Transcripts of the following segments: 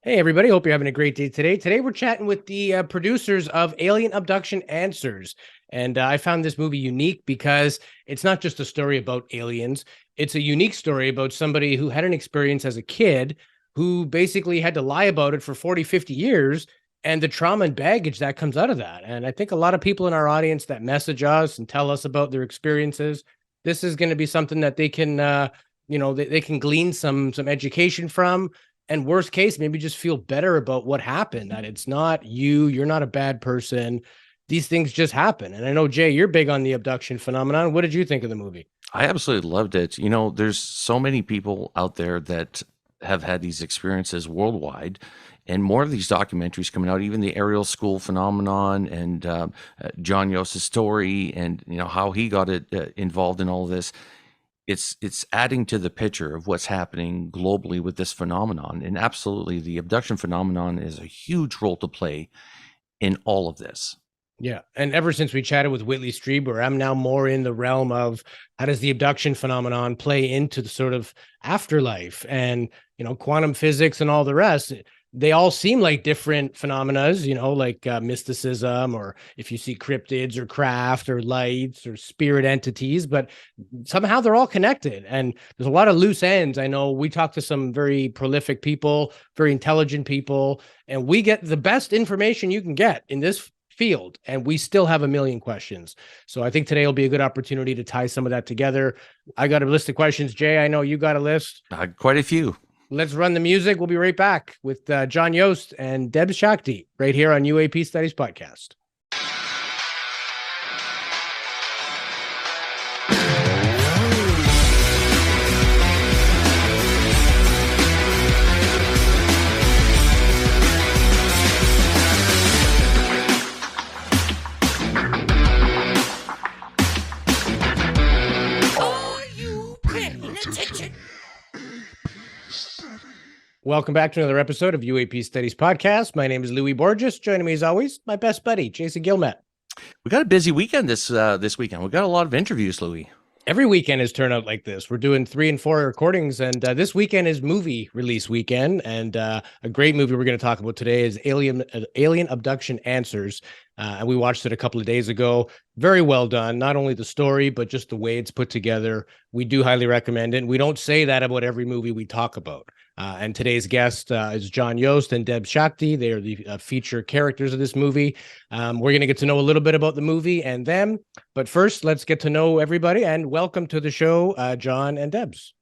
Hey, everybody. Hope you're having a great day today. Today, we're chatting with the producers of Alien Abduction Answers. And I found this movie unique because it's not just a story about aliens. It's a unique story about somebody who had an experience as a kid who basically had to lie about it for 40, 50 years and the trauma and baggage that comes out of that. And I think a lot of people in our audience that message us and tell us about their experiences, this is going to be something that they can, they can glean some education from, and worst case, maybe just feel better about what happened, that it's not you're not a bad person. These things just happen. And I know, Jay, you're big on the abduction phenomenon. What did you think of the movie? I absolutely loved it. There's so many people out there that have had these experiences worldwide, and more of these documentaries coming out, even the Ariel School phenomenon and John Yost's story, and how he got involved in all of this. It's adding to the picture of what's happening globally with this phenomenon. And absolutely, the abduction phenomenon is a huge role to play in all of this. Yeah. And ever since we chatted with Whitley Strieber, I'm now more in the realm of how does the abduction phenomenon play into the sort of afterlife and, quantum physics and all the rest. They all seem like different phenomena, like mysticism, or if you see cryptids or craft or lights or spirit entities, but somehow they're all connected. And there's a lot of loose ends. I know we talked to some very prolific people, very intelligent people, and we get the best information you can get in this field, and we still have a million questions. So I think today will be a good opportunity to tie some of that together. I got a list of questions. Jay, I know you got a list. Quite a few. Let's run the music. We'll be right back with John Yost and Debz Shakti right here on UAP Studies Podcast. Welcome back to another episode of UAP Studies Podcast. My name is Louis Borges. Joining me as always, my best buddy, Jason Gilmet. We got a busy weekend this weekend. We got a lot of interviews, Louis. Every weekend has turned out like this. We're doing 3 and 4 recordings, and this weekend is movie release weekend. And a great movie we're going to talk about today is Alien Abduction Answers. And we watched it a couple of days ago. Very well done. Not only the story, but just the way it's put together. We do highly recommend it. And we don't say that about every movie we talk about. And today's guest is John Yost and Deb Shakti. They are the feature characters of this movie. We're going to get to know a little bit about the movie and them. But first, let's get to know everybody. And welcome to the show, John and Debs.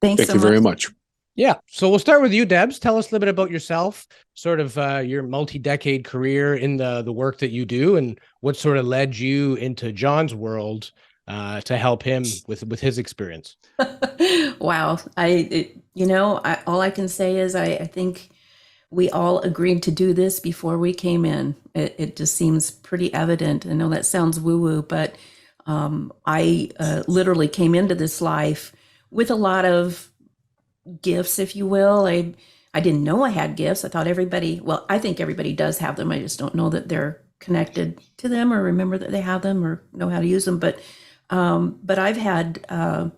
Thank you very much. Yeah. So we'll start with you, Debs. Tell us a little bit about yourself, sort of your multi-decade career in the work that you do, and what sort of led you into John's world to help him with his experience. Wow. All I can say is I think we all agreed to do this before we came in. It just seems pretty evident. I know that sounds woo-woo, but I literally came into this life with a lot of gifts, if you will. I didn't know I had gifts. I thought I think everybody does have them. I just don't know that they're connected to them or remember that they have them or know how to use them. But I've had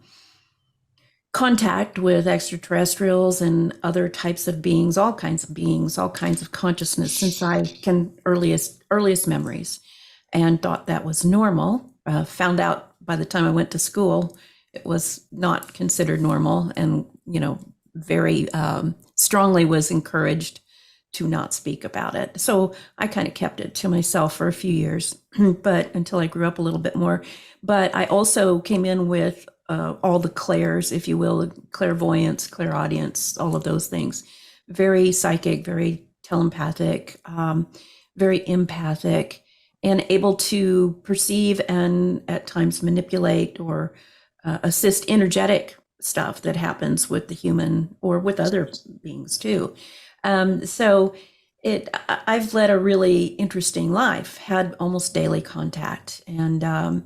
contact with extraterrestrials and other types of beings, all kinds of consciousness since I can earliest memories, and thought that was normal. Found out by the time I went to school, it was not considered normal, and very strongly was encouraged to not speak about it. So I kind of kept it to myself for a few years, but until I grew up a little bit more. But I also came in with all the clairs, if you will, clairvoyance, clairaudience, all of those things. Very psychic, very telepathic, very empathic, and able to perceive and at times manipulate or assist energetic stuff that happens with the human or with other beings too. So I've led a really interesting life, had almost daily contact, and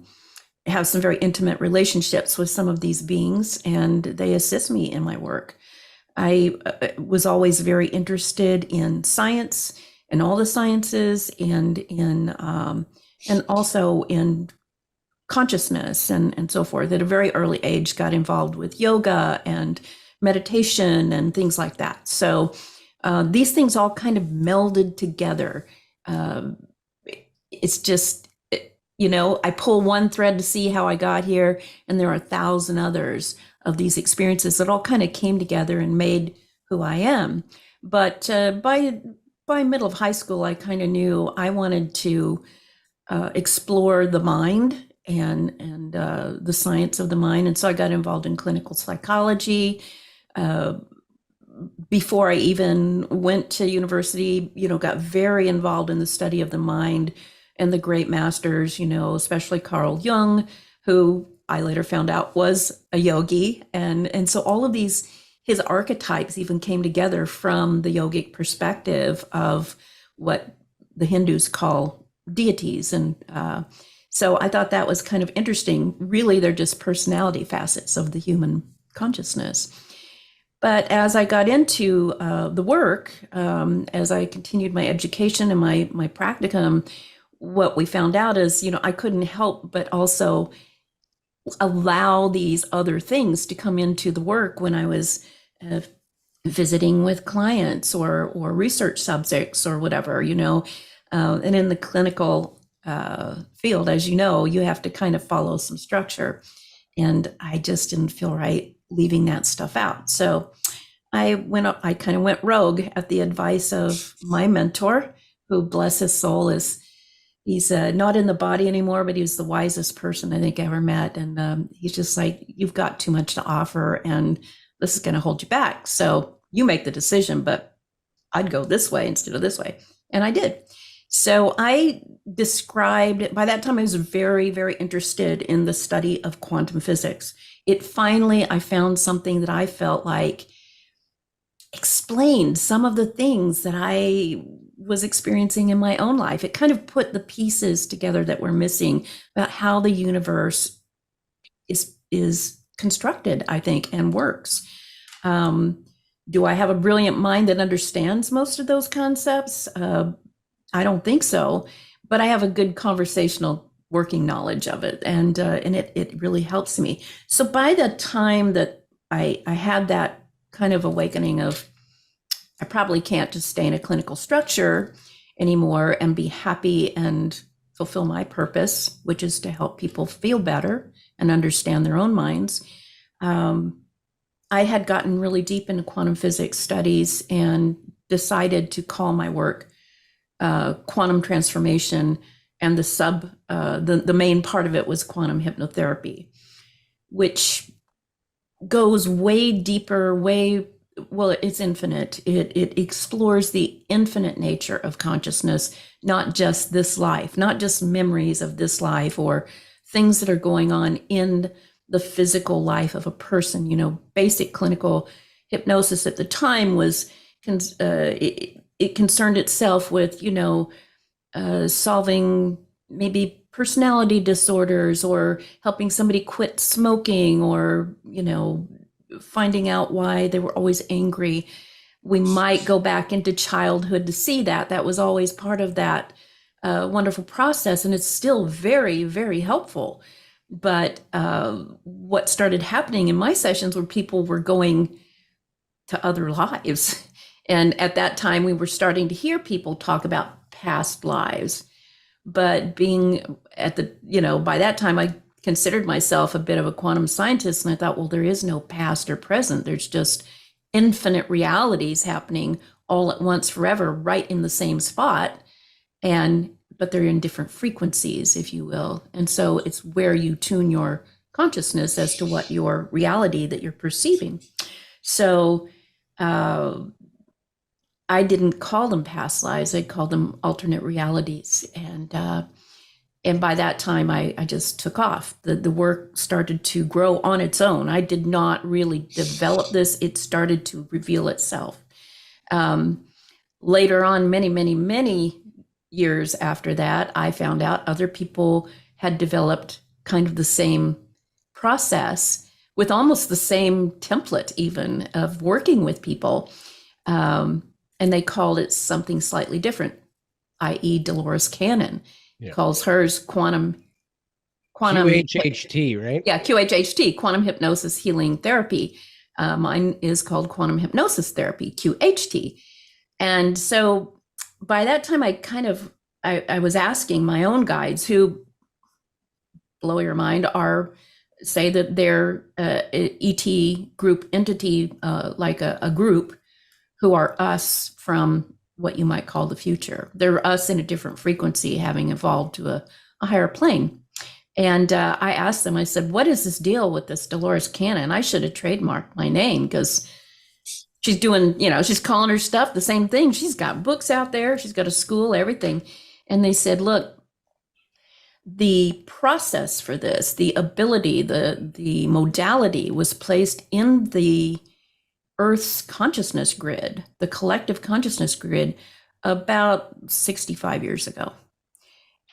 have some very intimate relationships with some of these beings, and they assist me in my work. I was always very interested in science and all the sciences, and also in consciousness and so forth. At a very early age, got involved with yoga and meditation and things like that. So these things all kind of melded together. It's just, I pull one thread to see how I got here, and there are 1,000 others of these experiences that all kind of came together and made who I am. But by middle of high school, I kind of knew I wanted to explore the mind and the science of the mind. And so I got involved in clinical psychology. Before I even went to university, got very involved in the study of the mind and the great masters, especially Carl Jung, who I later found out was a yogi. And so all of his archetypes even came together from the yogic perspective of what the Hindus call deities. And so I thought that was kind of interesting. Really, they're just personality facets of the human consciousness. But as I got into the work, as I continued my education and my practicum, what we found out is, I couldn't help but also allow these other things to come into the work when I was visiting with clients or research subjects or whatever, and in the clinical field, as you have to kind of follow some structure. And I just didn't feel right leaving that stuff out. So I kind of went rogue at the advice of my mentor, who, bless his soul, he's not in the body anymore, but he was the wisest person I think I ever met. And he's just like, you've got too much to offer and this is going to hold you back. So you make the decision, but I'd go this way instead of this way. And I did. So I described, by that time I was very, very interested in the study of quantum physics. I found something that I felt like explained some of the things that I was experiencing in my own life. It kind of put the pieces together that were missing about how the universe is constructed, I think, and works. Do I have a brilliant mind that understands most of those concepts? I don't think so, but I have a good conversational working knowledge of it, and it really helps me. So by the time that I had that kind of awakening of, I probably can't just stay in a clinical structure anymore and be happy and fulfill my purpose, which is to help people feel better and understand their own minds. I had gotten really deep into quantum physics studies and decided to call my work quantum transformation, and the main part of it was quantum hypnotherapy, which goes way deeper, it's infinite. It explores the infinite nature of consciousness, not just this life, not just memories of this life or things that are going on in the physical life of a person. Basic clinical hypnosis at the time was, it concerned itself with, solving maybe personality disorders or helping somebody quit smoking or, finding out why they were always angry. We might go back into childhood to see that. That was always part of that wonderful process. And it's still very, very helpful. But what started happening in my sessions were people were going to other lives. And at that time, we were starting to hear people talk about past lives. But being at by that time, I considered myself a bit of a quantum scientist. And I thought, well, there is no past or present. There's just infinite realities happening all at once forever, right in the same spot. But they're in different frequencies, if you will. And so it's where you tune your consciousness as to what your reality that you're perceiving. So I didn't call them past lives. I called them alternate realities. And by that time, I just took off. The work started to grow on its own. I did not really develop this. It started to reveal itself. Later on, many, many, many years after that, I found out other people had developed kind of the same process with almost the same template even of working with people. And they called it something slightly different, i.e. Dolores Cannon calls hers quantum QHHT, right? Yeah, QHHT, quantum hypnosis healing therapy. Mine is called quantum hypnosis therapy, QHT. And so by that time, I was asking my own guides, who, blow your mind, say that they're ET group entity, like a group, who are us from what you might call the future. They're us in a different frequency, having evolved to a higher plane. And I asked them, I said, what is this deal with this Dolores Cannon? I should have trademarked my name, because she's doing, she's calling her stuff the same thing. She's got books out there. She's got a school, everything. And they said, look, the process for this, the ability, the modality was placed in the Earth's consciousness grid, the collective consciousness grid, about 65 years ago.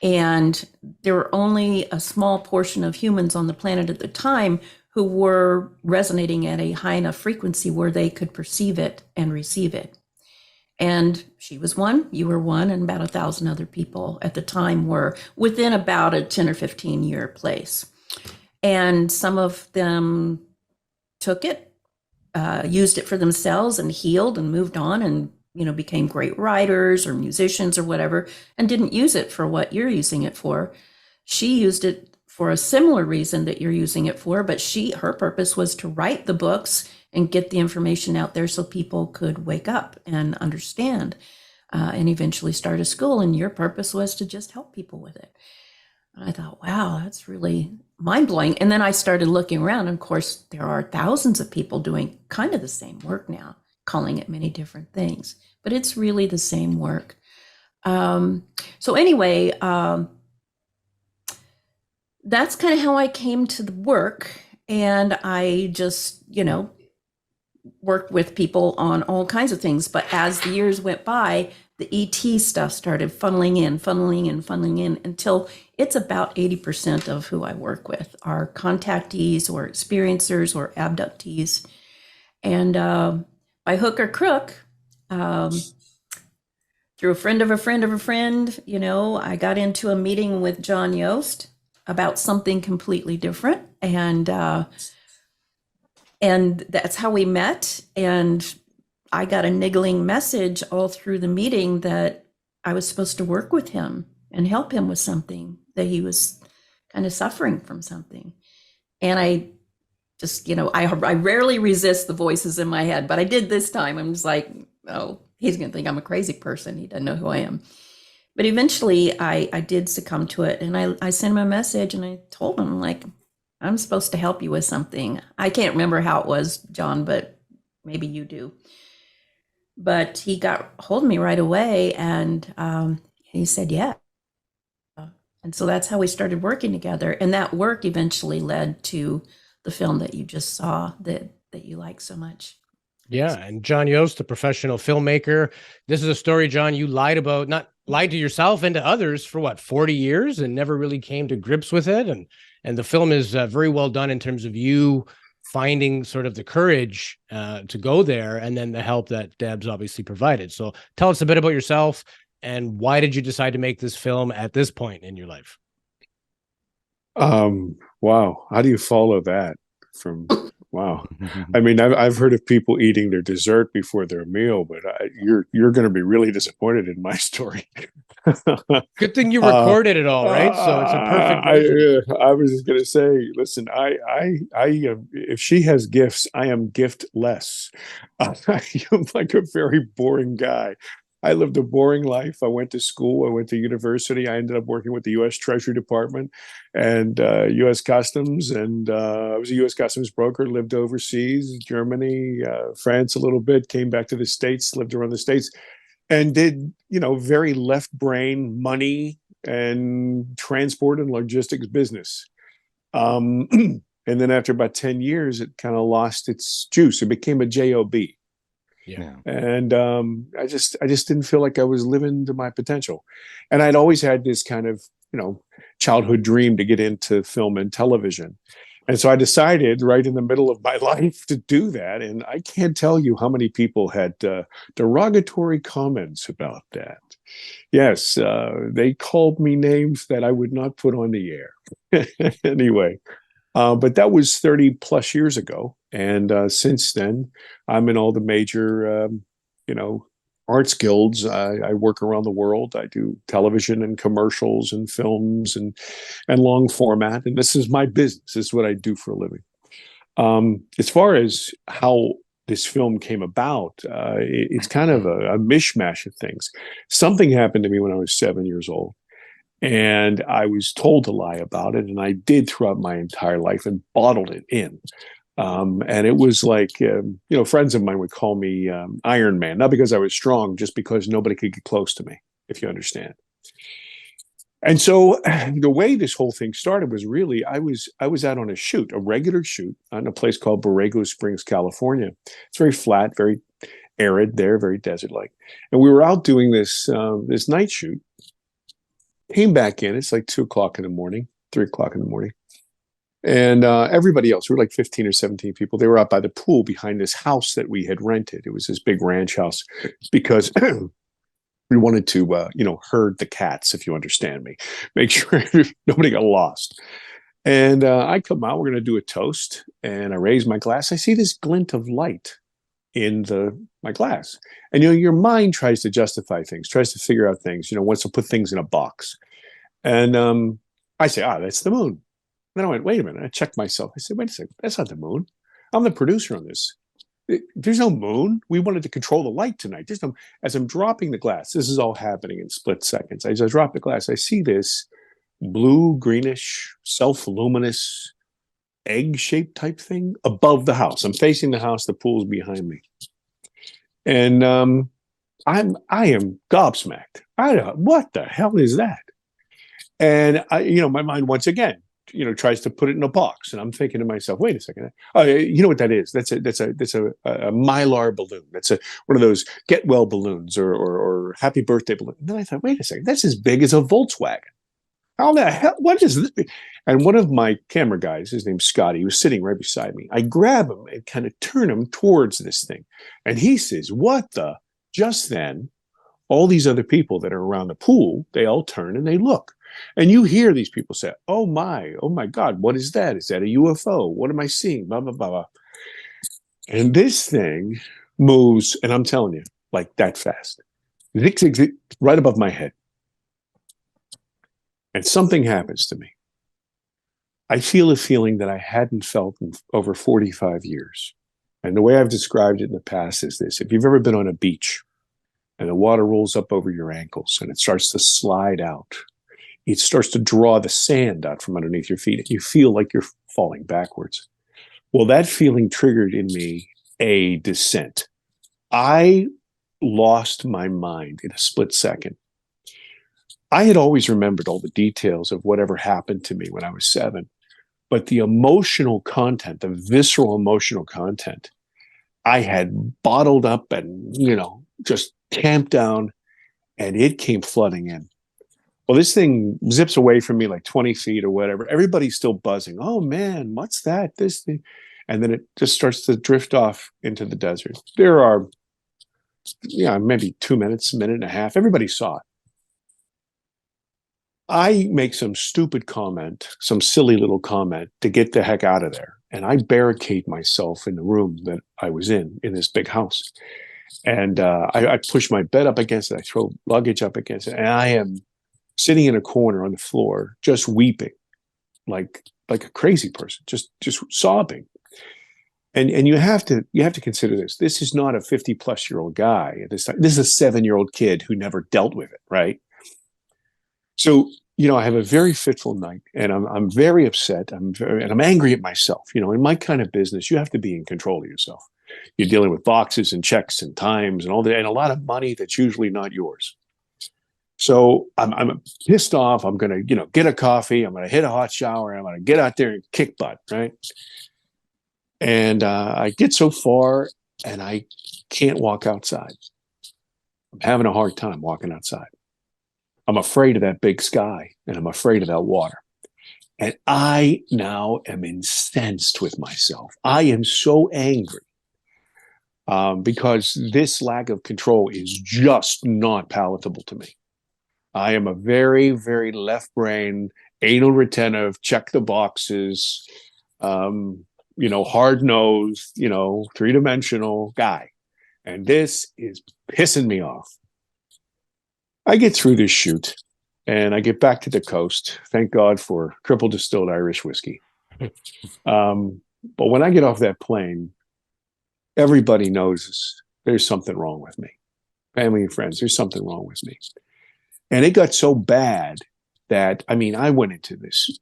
And there were only a small portion of humans on the planet at the time who were resonating at a high enough frequency where they could perceive it and receive it. And she was one, you were one, and about 1,000 other people at the time were within about a 10 or 15 year place. And some of them took it, used it for themselves and healed and moved on and became great writers or musicians or whatever, and didn't use it for what you're using it for. She used it for a similar reason that you're using it for, but her purpose was to write the books and get the information out there so people could wake up and understand, and eventually start a school. And your purpose was to just help people with it. And I thought, wow, that's really mind-blowing. And then I started looking around, and of course, there are thousands of people doing kind of the same work now, calling it many different things, but it's really the same work. So anyway, that's kind of how I came to the work. And I just, worked with people on all kinds of things. But as the years went by, the ET stuff started funneling in until it's about 80% of who I work with are contactees or experiencers or abductees. And by hook or crook, through a friend of a friend of a friend, I got into a meeting with John Yost about something completely different. And that's how we met. And I got a niggling message all through the meeting that I was supposed to work with him and help him with something, that he was kind of suffering from something. And I just, I rarely resist the voices in my head, but I did this time. I'm just like, oh, he's going to think I'm a crazy person. He doesn't know who I am. But eventually I did succumb to it. And I sent him a message and I told him, like, I'm supposed to help you with something. I can't remember how it was, John, but maybe you do. But he got hold of me right away, and he said, yeah. And so that's how we started working together. And that work eventually led to the film that you just saw that you like so much. Yeah. And John Yost, a professional filmmaker. This is a story, John, you lied to yourself and to others for 40 years and never really came to grips with it. And the film is very well done in terms of you finding sort of the courage to go there, and then the help that Deb's obviously provided. So tell us a bit about yourself, and why did you decide to make this film at this point in your life? Wow. How do you follow that from, wow. I mean, I've heard of people eating their dessert before their meal, but you're going to be really disappointed in my story. Good thing you recorded it all, right? So it's a perfect version. I was just going to say, listen, I if she has gifts, I am giftless. I am like a very boring guy. I lived a boring life. I went to school. I went to university. I ended up working with the U.S. Treasury Department and U.S. Customs. And I was a U.S. Customs broker, lived overseas, Germany, France a little bit, came back to the States, lived around the States, and did, very left brain money and transport and logistics business. And then after about 10 years, it kind of lost its juice. It became a job. Yeah. And I just didn't feel like I was living to my potential. And I'd always had this kind of, childhood dream to get into film and television. And so I decided right in the middle of my life to do that. And I can't tell you how many people had derogatory comments about that. Yes, they called me names that I would not put on the air. Anyway, But that was 30 plus years ago. And since then, I'm in all the major, arts guilds. I work around the world. I do television and commercials and films and long format. And this is my business. This is what I do for a living. As far as how this film came about, it's kind of a mishmash of things. Something happened to me when I was 7 years old. And I was told to lie about it. And I did throughout my entire life and bottled it in. And it was like, friends of mine would call me Iron Man, not because I was strong, just because nobody could get close to me, if you understand. And so the way this whole thing started was really, I was out on a shoot, a regular shoot on a place called Borrego Springs, California. It's very flat, very arid there, very desert-like. And we were out doing this night shoot. Came back in, it's like 2 o'clock in the morning, 3 o'clock in the morning. And everybody else, we were like 15 or 17 people. They were out by the pool behind this house that we had rented. It was this big ranch house because we wanted to, herd the cats, if you understand me, make sure nobody got lost. And I come out, we're going to do a toast. And I raise my glass. I see this glint of light in my glass. And, your mind tries to justify things, tries to figure out things, wants to put things in a box. And I say, that's the moon. Then I went, wait a minute. I checked myself. I said, wait a second. That's not the moon. I'm the producer on this. There's no moon. We wanted to control the light tonight. As I'm dropping the glass, this is all happening in split seconds. As I drop the glass, I see this blue, greenish, self-luminous, egg-shaped type thing above the house. I'm facing the house. The pool's behind me. And I am gobsmacked. What the hell is that? And my mind once again, tries to put it in a box. And I'm thinking to myself, wait a second. Oh, you know what that is? That's a Mylar balloon. That's one of those get well balloons or happy birthday balloon. And then I thought, wait a second, that's as big as a Volkswagen. How the hell? What is this? And one of my camera guys, his name's Scotty, he was sitting right beside me. I grab him and kind of turn him towards this thing. And he says, what the? Just then, all these other people that are around the pool, they all turn and they look. And you hear these people say, oh my God, what is that? Is that a UFO? What am I seeing? Blah, blah, blah, blah. And this thing moves, and I'm telling you, like that fast. Zick, zick, zick, right above my head. And something happens to me. I feel a feeling that I hadn't felt in over 45 years. And the way I've described it in the past is this. If you've ever been on a beach and the water rolls up over your ankles and it starts to slide out, it starts to draw the sand out from underneath your feet. You feel like you're falling backwards. Well, that feeling triggered in me a descent. I lost my mind in a split second. I had always remembered all the details of whatever happened to me when I was 7, but the emotional content, the visceral emotional content, I had bottled up and, just tamped down, and it came flooding in. Well, this thing zips away from me like 20 feet or whatever. Everybody's still buzzing. Oh man, what's that? This thing. And then it just starts to drift off into the desert. There are, maybe 2 minutes, a minute and a half. Everybody saw it. I make some stupid comment, some silly little comment to get the heck out of there. And I barricade myself in the room that I was in this big house. And I push my bed up against it. I throw luggage up against it. And I am sitting in a corner on the floor, just weeping like a crazy person, just sobbing. And you have to consider this. This is not a 50-plus-year-old guy at this time. This is a 7-year-old kid who never dealt with it, right? So, I have a very fitful night, and I'm very upset. And I'm angry at myself. In my kind of business, you have to be in control of yourself. You're dealing with boxes and checks and times and all that, and a lot of money that's usually not yours. So I'm pissed off. I'm going to, get a coffee. I'm going to hit a hot shower. I'm going to get out there and kick butt, right? And I get so far, and I can't walk outside. I'm having a hard time walking outside. I'm afraid of that big sky, and I'm afraid of that water. And I now am incensed with myself. I am so angry because this lack of control is just not palatable to me. I am a very, very left brain, anal retentive, check the boxes. hard-nosed, three-dimensional guy. And this is pissing me off. I get through this shoot and I get back to the coast. Thank God for triple distilled Irish whiskey. But when I get off that plane, everybody knows there's something wrong with me. Family and friends, there's something wrong with me. And it got so bad that, I went into this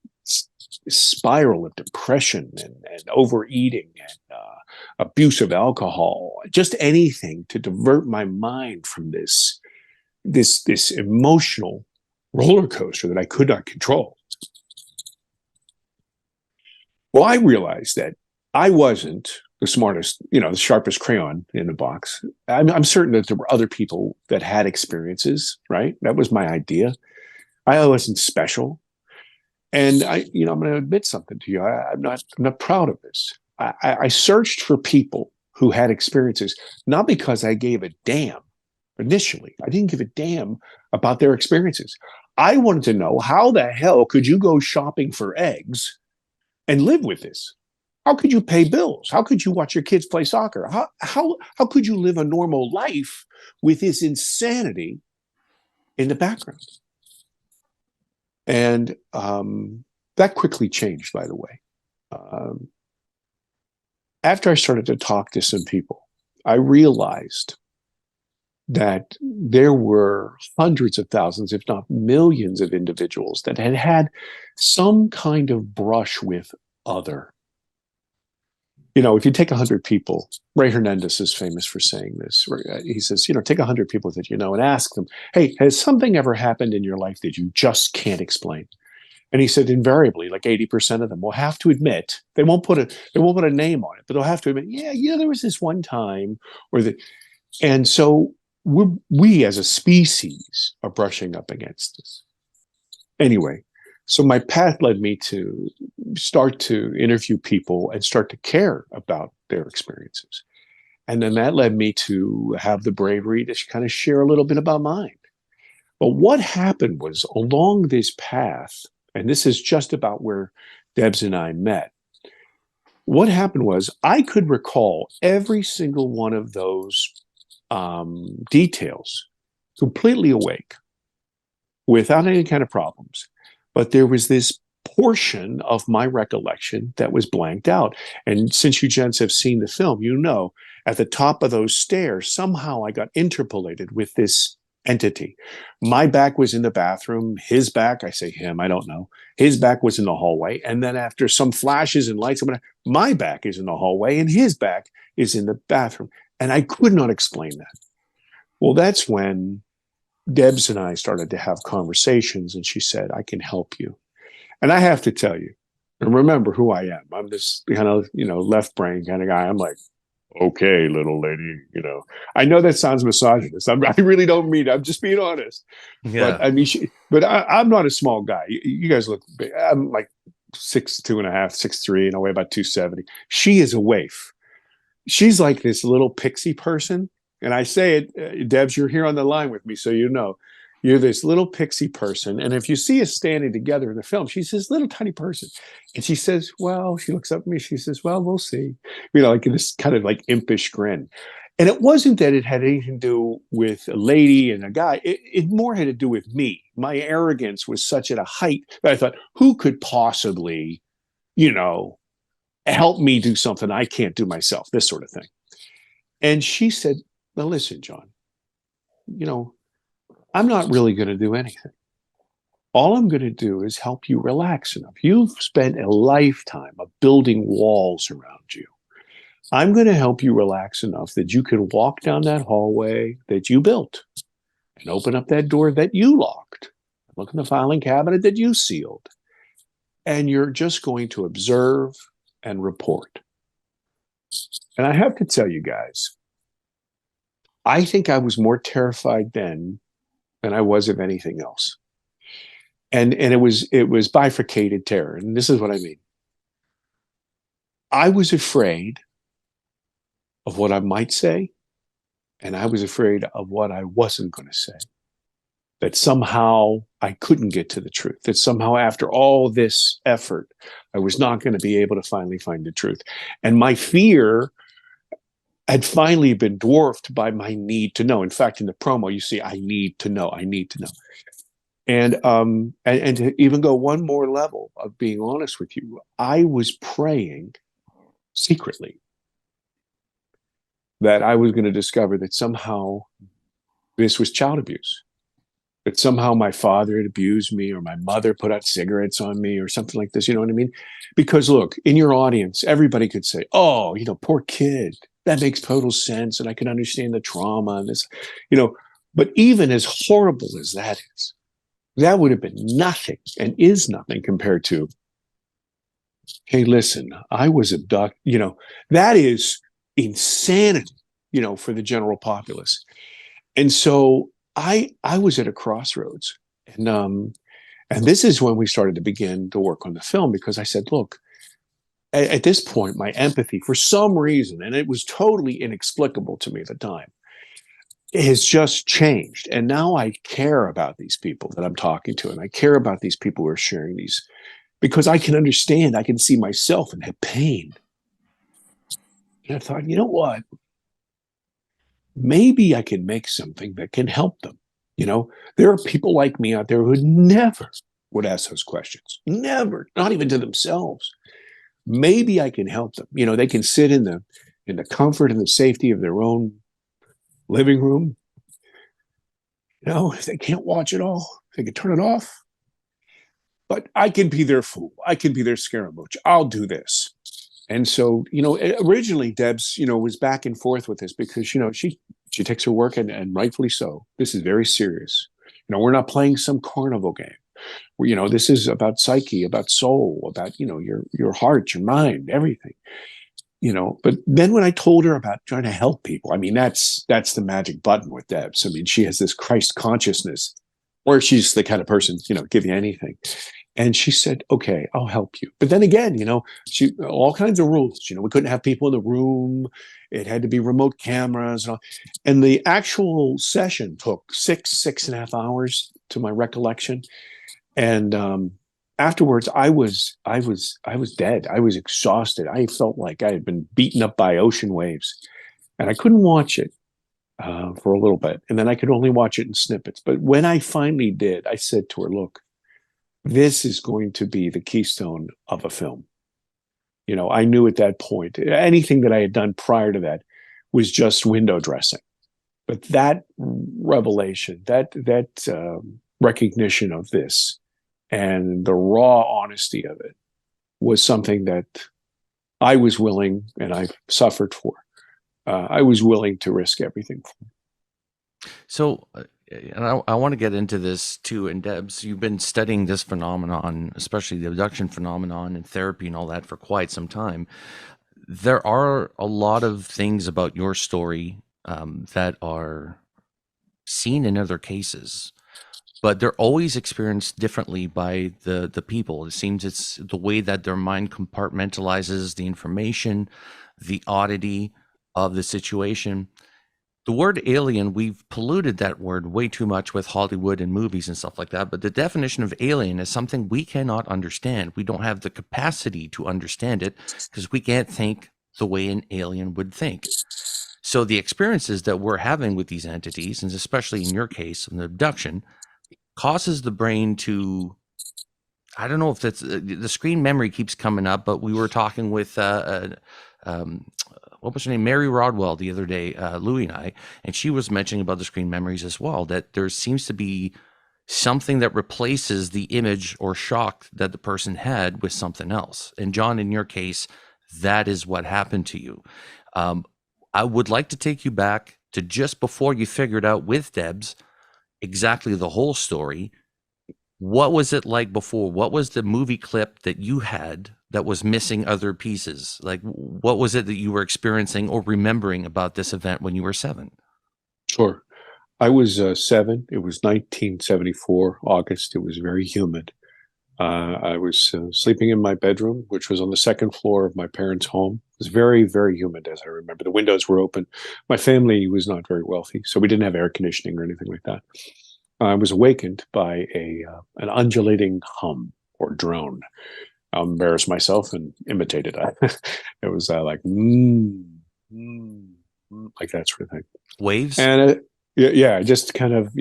spiral of depression and overeating and abuse of alcohol, just anything to divert my mind from this emotional roller coaster that I could not control. Well, I realized that I wasn't the smartest, the sharpest crayon in the box. I'm certain that there were other people that had experiences, right? That was my idea. I wasn't special. And I'm going to admit something to you. I'm not proud of this. I searched for people who had experiences, not because I gave a damn initially. I didn't give a damn about their experiences. I wanted to know, how the hell could you go shopping for eggs and live with this? How could you pay bills? How could you watch your kids play soccer? How could you live a normal life with this insanity in the background? And that quickly changed, by the way. After I started to talk to some people, I realized that there were hundreds of thousands, if not millions, of individuals that had had some kind of brush with other. If you take 100 people, Ray Hernandez is famous for saying this. He says, take 100 people that and ask them, hey, has something ever happened in your life that you just can't explain? And he said, invariably, like 80% of them will have to admit, they won't put a name on it, but they'll have to admit, there was this one time, and so we as a species are brushing up against this. Anyway, so my path led me to start to interview people and start to care about their experiences. And then that led me to have the bravery to kind of share a little bit about mine. But what happened was, along this path, and this is just about where Debz and I met, what happened was I could recall every single one of those details completely awake without any kind of problems. But there was this portion of my recollection that was blanked out. And since you gents have seen the film, at the top of those stairs, somehow I got interpolated with this entity. My back was in the bathroom. His back, I say him, I don't know. His back was in the hallway. And then after some flashes and lights, my back is in the hallway and his back is in the bathroom. And I could not explain that. Well, that's when Debz and I started to have conversations, and she said, I can help you. And I have to tell you, and remember who I am. I'm this kind of, left brain kind of guy. I'm like, okay, little lady, I know that sounds misogynist. I really don't mean it. I'm just being honest. Yeah. But I'm not a small guy. You guys look big. I'm like 6'2.5", 6'3", and I weigh about 270. She is a waif. She's like this little pixie person. And I say it, Debz, you're here on the line with me, so you're this little pixie person. And if you see us standing together in the film, she's this little tiny person. And she says, she looks up at me, she says, well, we'll see. Like this kind of like impish grin. And it wasn't that it had anything to do with a lady and a guy. It more had to do with me. My arrogance was such at a height that I thought, who could possibly, help me do something I can't do myself, this sort of thing. And she said, now listen, John, I'm not really going to do anything. All I'm going to do is help you relax enough. You've spent a lifetime of building walls around you. I'm going to help you relax enough that you can walk down that hallway that you built and open up that door that you locked, look in the filing cabinet that you sealed, and you're just going to observe and report. And I have to tell you guys, I think I was more terrified then than I was of anything else. And it was bifurcated terror. And this is what I mean. I was afraid of what I might say, and I was afraid of what I wasn't going to say. that somehow I couldn't get to the truth, that somehow after all this effort, I was not going to be able to finally find the truth. And my fear had finally been dwarfed by my need to know. In fact, in the promo, you see, I need to know, I need to know. And to even go one more level of being honest with you, I was praying secretly that I was going to discover that somehow this was child abuse, that somehow my father had abused me, or my mother put out cigarettes on me, or something like this. You know what I mean? Because look, in your audience, everybody could say, oh, poor kid, that makes total sense. And I can understand the trauma and this, but even as horrible as that is, that would have been nothing and is nothing compared to, hey, listen, I was abducted. That is insanity, for the general populace. And so I was at a crossroads, and this is when we started to begin to work on the film, because I said, look, at this point, my empathy, for some reason, and it was totally inexplicable to me at the time, has just changed. And now I care about these people that I'm talking to, and I care about these people who are sharing these, because I can understand, I can see myself and have pain. And I thought, you know what? Maybe I can make something that can help them. There are people like me out there who never would ask those questions. Never, not even to themselves. Maybe I can help them. They can sit in the comfort and the safety of their own living room. If they can't watch it all, they can turn it off. But I can be their fool. I can be their scaramouche. I'll do this. And so, originally Debz, was back and forth with this, because, she takes her work, and rightfully so. This is very serious. We're not playing some carnival game. This is about psyche, about soul, about, your heart, your mind, everything. But then when I told her about trying to help people, that's the magic button with Debz. She has this Christ consciousness, or she's the kind of person, give you anything. And she said, okay, I'll help you. But then again, she all kinds of rules. We couldn't have people in the room. It had to be remote cameras. And the actual session took 6.5 hours, to my recollection. And afterwards, I was dead. I was exhausted. I felt like I had been beaten up by ocean waves, and I couldn't watch it for a little bit. And then I could only watch it in snippets. But when I finally did, I said to her, look, this is going to be the keystone of a film. I knew at that point, anything that I had done prior to that was just window dressing. But that revelation, that recognition of this, and the raw honesty of it, was something that I was willing, and I've suffered for. I was willing to risk everything for. So, and I want to get into this too. And Debz, you've been studying this phenomenon, especially the abduction phenomenon and therapy and all that, for quite some time. There are a lot of things about your story that are seen in other cases, but they're always experienced differently by the people. It seems it's the way that their mind compartmentalizes the information, the oddity of the situation. The word alien, we've polluted that word way too much with Hollywood and movies and stuff like that. But the definition of alien is something we cannot understand. We don't have the capacity to understand it, because we can't think the way an alien would think. So the experiences that we're having with these entities, and especially in your case, an abduction, causes the brain to, I don't know if that's, the screen memory keeps coming up, but we were talking with, what was her name? Mary Rodwell the other day, Louie and I, and she was mentioning about the screen memories as well, that there seems to be something that replaces the image or shock that the person had with something else. And John, in your case, that is what happened to you. I would like to take you back to just before you figured out with Debz exactly the whole story. What was it like before? What was the movie clip that you had that was missing other pieces? Like, what was it that you were experiencing or remembering about this event when you were 7? Sure. I was 7. It was 1974, August. It was very humid. I was sleeping in my bedroom, which was on the second floor of my parents' home. It was very, very humid, as I remember. The windows were open. My family was not very wealthy, so we didn't have air conditioning or anything like that. I was awakened by an undulating hum or drone. I'll embarrass myself and imitate it. It was like, like that sort of thing. Waves? And yeah, just kind of,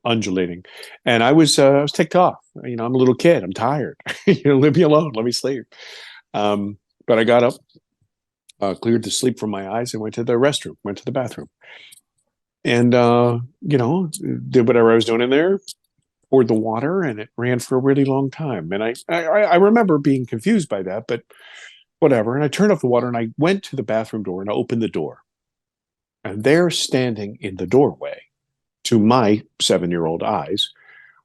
undulating. And I was ticked off. I'm a little kid. I'm tired. Leave me alone. Let me sleep. But I got up, cleared the sleep from my eyes, and went to the restroom, went to the bathroom. And, did whatever I was doing in there, poured the water, and it ran for a really long time. And I remember being confused by that, but whatever. And I turned off the water, and I went to the bathroom door, and I opened the door. And there, standing in the doorway, to my 7-year-old eyes,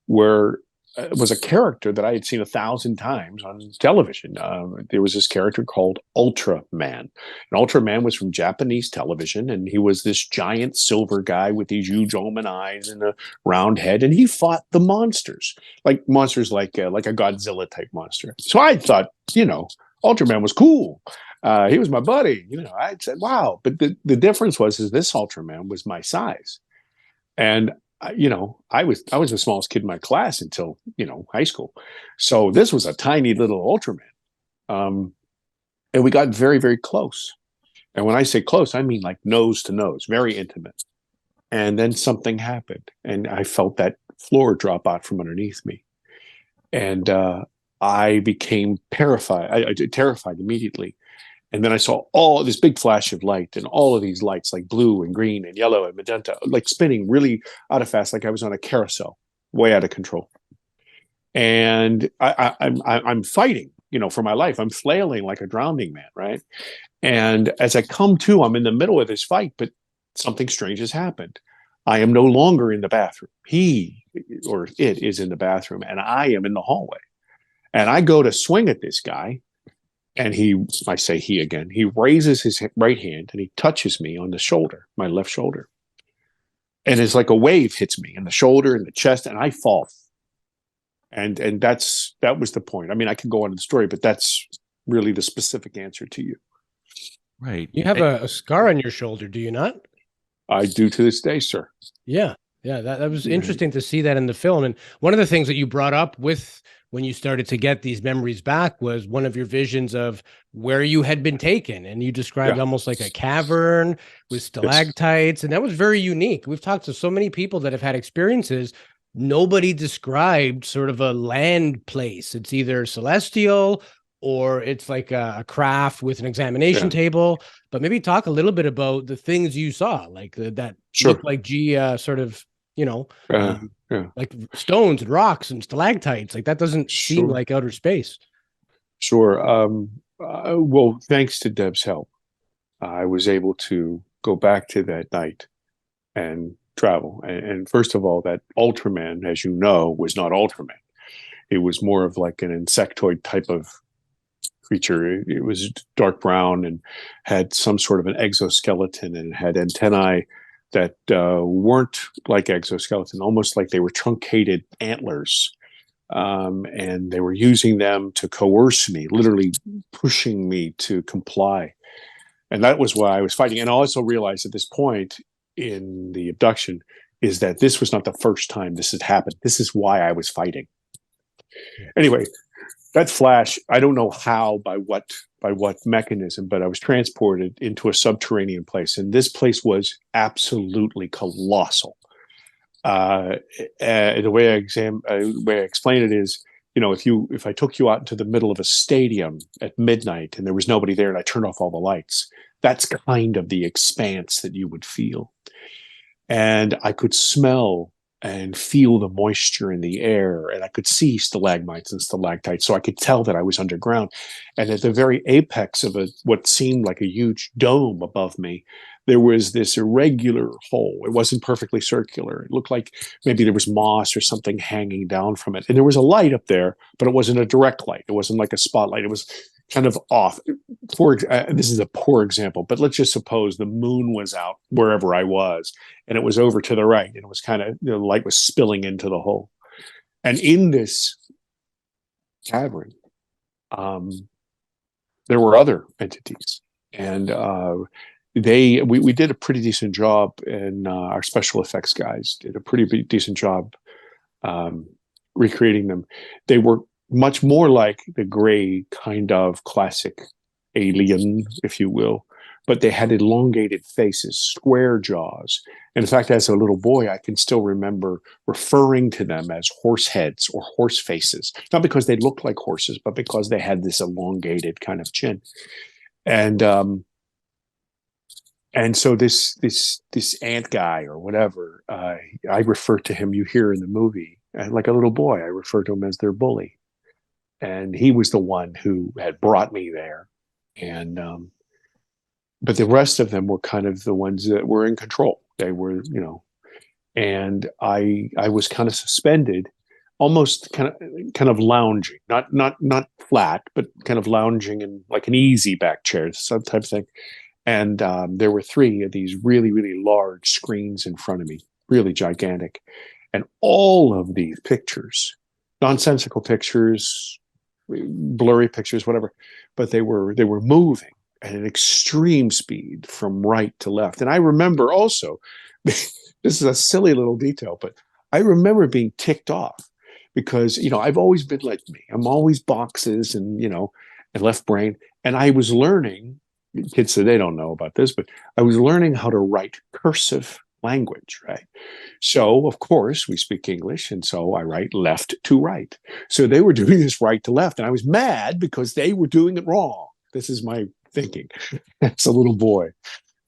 was a character that I had seen 1,000 times on television. There was this character called Ultraman. And Ultraman was from Japanese television, and he was this giant silver guy with these huge almond eyes and a round head, and he fought the monsters like a Godzilla type monster. So I thought, Ultraman was cool. He was my buddy. I said, wow. But the difference was this Ultraman was my size. And I was the smallest kid in my class until high school. So this was a tiny little Ultraman, and we got very, very close. And when I say close, I mean like nose to nose, very intimate. And then something happened, and I felt that floor drop out from underneath me, and I became terrified. I terrified immediately. And then I saw all this big flash of light, and all of these lights, like blue and green and yellow and magenta, like spinning really out of fast, like I was on a carousel, way out of control. And I'm fighting, for my life. I'm flailing like a drowning man, right? And as I come to, I'm in the middle of this fight, but something strange has happened. I am no longer in the bathroom. He or it is in the bathroom, and I am in the hallway. And I go to swing at this guy. And I say he again, he raises his right hand and he touches me on the shoulder, my left shoulder. And it's like a wave hits me in the shoulder and the chest, and I fall. And that was the point. I mean, I could go on to the story, but that's really the specific answer to you. Right. You have a scar on your shoulder, do you not? I do to this day, sir. Yeah. Yeah. That was interesting to see that in the film. And one of the things that you brought up when you started to get these memories back was one of your visions of where you had been taken. And you described almost like a cavern with stalactites. And that was very unique. We've talked to so many people that have had experiences. Nobody described sort of a land place. It's either celestial or it's like a craft with an examination table. But maybe talk a little bit about the things you saw, like that looked like sort of, like stones and rocks and stalactites. Like that doesn't seem like outer space. Sure. Well, thanks to Deb's help, I was able to go back to that night and travel. And first of all, that Ultraman, as you know, was not Ultraman. It was more of like an insectoid type of creature. It was dark brown and had some sort of an exoskeleton, and it had antennae that weren't like exoskeleton, almost like they were truncated antlers. And they were using them to coerce me, literally pushing me to comply. And that was why I was fighting. And I also realized at this point in the abduction is that this was not the first time this had happened. This is why I was fighting. Anyway, that flash, I don't know how, by what mechanism, but I was transported into a subterranean place. And this place was absolutely colossal. The way I explain it is, if I took you out into the middle of a stadium at midnight and there was nobody there and I turned off all the lights, that's kind of the expanse that you would feel. And I could smell and feel the moisture in the air, and I could see stalagmites and stalactites, so I could tell that I was underground. And at the very apex of what seemed like a huge dome above me, there was this irregular hole. It wasn't perfectly circular. It looked like maybe there was moss or something hanging down from it. And there was a light up there, but it wasn't a direct light. It wasn't like a spotlight. It was kind of off. This is a poor example, but let's just suppose the moon was out wherever I was, and it was over to the right, and it was kind of, the light was spilling into the hole. And in this cavern, there were other entities, and we did a pretty decent job, and our special effects guys did a pretty decent job recreating them. They were much more like the gray kind of classic alien, if you will, but they had elongated faces, square jaws. And in fact, as a little boy, I can still remember referring to them as horse heads or horse faces, not because they looked like horses, but because they had this elongated kind of chin. And so this ant guy or whatever, I refer to him, you hear in the movie, like a little boy, I refer to him as their bully. And he was the one who had brought me there. And but the rest of them were kind of the ones that were in control. They were, and I was kind of suspended, almost kind of lounging, not flat, but kind of lounging in like an easy back chair, some type of thing. And there were 3 of these really, really large screens in front of me, really gigantic. And all of these pictures, nonsensical pictures, blurry pictures, whatever, but they were moving at an extreme speed from right to left. And I remember also, this is a silly little detail, but I remember being ticked off because, I've always been like me. I'm always boxes and, and left brain. And I was learning, kids say they don't know about this, but I was learning how to write cursive language, right? So, of course, we speak English, and so I write left to right. So they were doing this right to left, and I was mad because they were doing it wrong. This is my thinking as a little boy.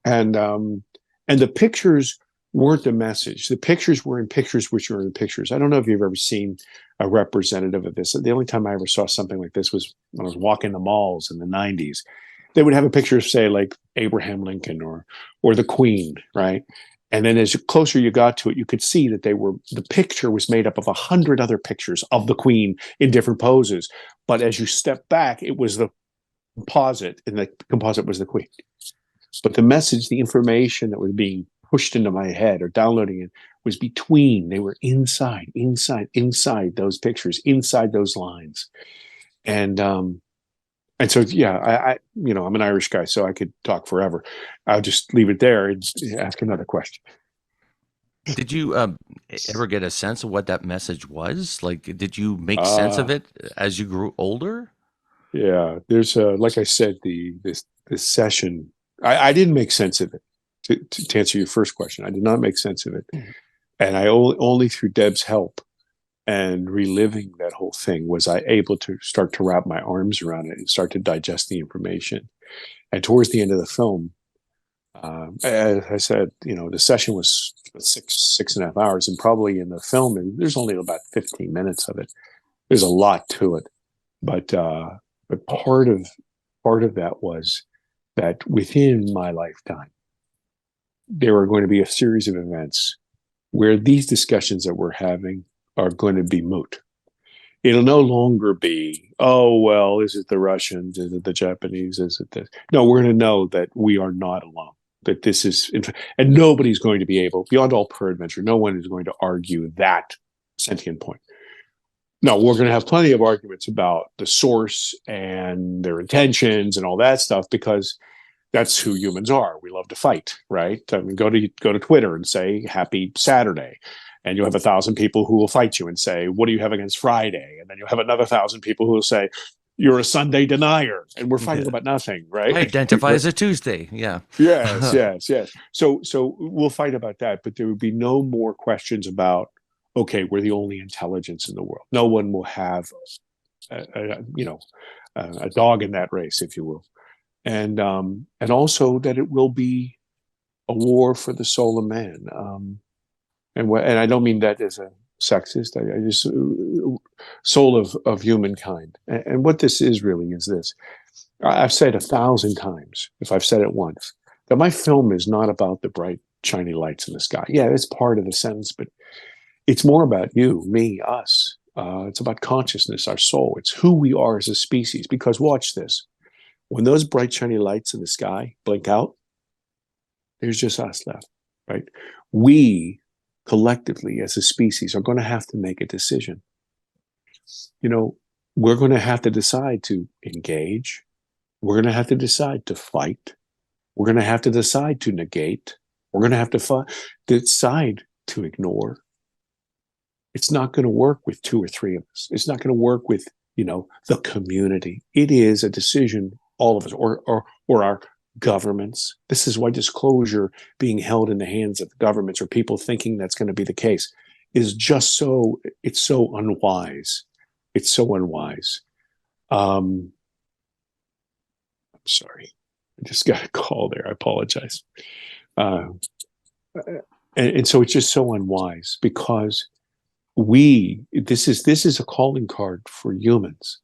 And the pictures weren't the message. The pictures were in pictures which were in pictures. I don't know if you've ever seen a representative of this. The only time I ever saw something like this was when I was walking the malls in the 90s. They would have a picture of, say, like Abraham Lincoln or the Queen, right? And then as closer you got to it, you could see that the picture was made up of 100 other pictures of the Queen in different poses. But as you step back, it was the composite, and the composite was the Queen. But the message, the information that was being pushed into my head or downloading it was between. They were inside those pictures, inside those lines. And so, yeah, I'm an Irish guy, so I could talk forever. I'll just leave it there and ask another question. Did you ever get a sense of what that message was? Like, did you make sense of it as you grew older? Yeah, there's like I said, this session, I didn't make sense of it. To answer your first question, I did not make sense of it, and I only through Deb's help and reliving that whole thing was I able to start to wrap my arms around it and start to digest the information. And towards the end of the film, as I said, the session was 6.5 hours, and probably in the film, there's only about 15 minutes of it. There's a lot to it, but part of that was that within my lifetime, there are going to be a series of events where these discussions that we're having are going to be moot. It'll no longer be, oh, well, is it the Russians? Is it the Japanese? Is it this? No, we're going to know that we are not alone, that this is, and nobody's going to be able, beyond all peradventure, no one is going to argue that sentient point. No, we're going to have plenty of arguments about the source and their intentions and all that stuff, because that's who humans are. We love to fight, right? I mean, go to Twitter and say, happy Saturday. And you'll have 1,000 people who will fight you and say, what do you have against Friday? And then you'll have another 1,000 people who will say, you're a Sunday denier. And we're fighting about nothing, right? I identify as a Tuesday. Yeah. Yes. So we'll fight about that, but there would be no more questions about, okay, we're the only intelligence in the world. No one will have a dog in that race, if you will. And also that it will be a war for the soul of man. And I don't mean that as a sexist. I just soul of humankind. And what this is really is this. I've said 1,000 times, if I've said it once, that my film is not about the bright, shiny lights in the sky. Yeah, it's part of the sentence, but it's more about you, me, us. It's about consciousness, our soul. It's who we are as a species. Because watch this. When those bright, shiny lights in the sky blink out, there's just us left, right? We collectively as a species are going to have to make a decision. We're going to have to decide to engage. We're going to have to decide to fight. We're going to have to decide to negate. We're going to have to decide to ignore. It's not going to work with 2 or 3 of us. It's not going to work with, the community. It is a decision, all of us, or our governments. This is why disclosure being held in the hands of governments or people thinking that's going to be the case is just it's so unwise. It's so unwise. I'm sorry. I just got a call there. I apologize. And so it's just so unwise because this is a calling card for humans.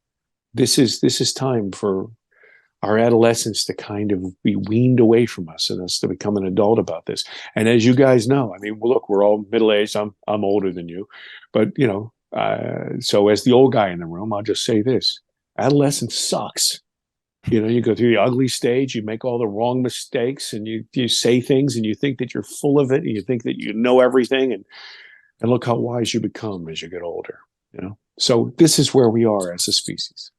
This is time for our adolescents to kind of be weaned away from us and us to become an adult about this. And as you guys know, I mean, look, we're all middle-aged. I'm older than you, but so as the old guy in the room, I'll just say this: adolescence sucks. You go through the ugly stage, you make all the wrong mistakes, and you say things, and you think that you're full of it, and you think that you know everything, and look how wise you become as you get older. So this is where we are as a species.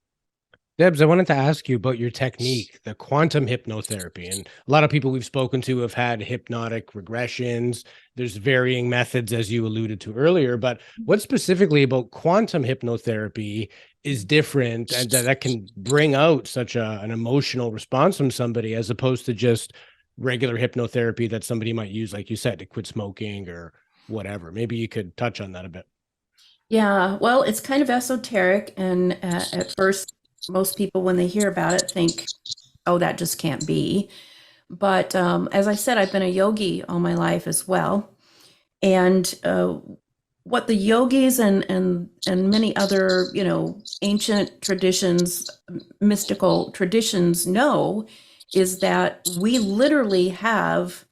Debz, I wanted to ask you about your technique, the quantum hypnotherapy. And a lot of people we've spoken to have had hypnotic regressions. There's varying methods, as you alluded to earlier. But what specifically about quantum hypnotherapy is different and that can bring out such an emotional response from somebody as opposed to just regular hypnotherapy that somebody might use, like you said, to quit smoking or whatever? Maybe you could touch on that a bit. Yeah, well, it's kind of esoteric. And at first, most people, when they hear about it, think, oh, that just can't be. But as I said, I've been a yogi all my life as well. And what the yogis and many other, ancient traditions, mystical traditions know is that we literally have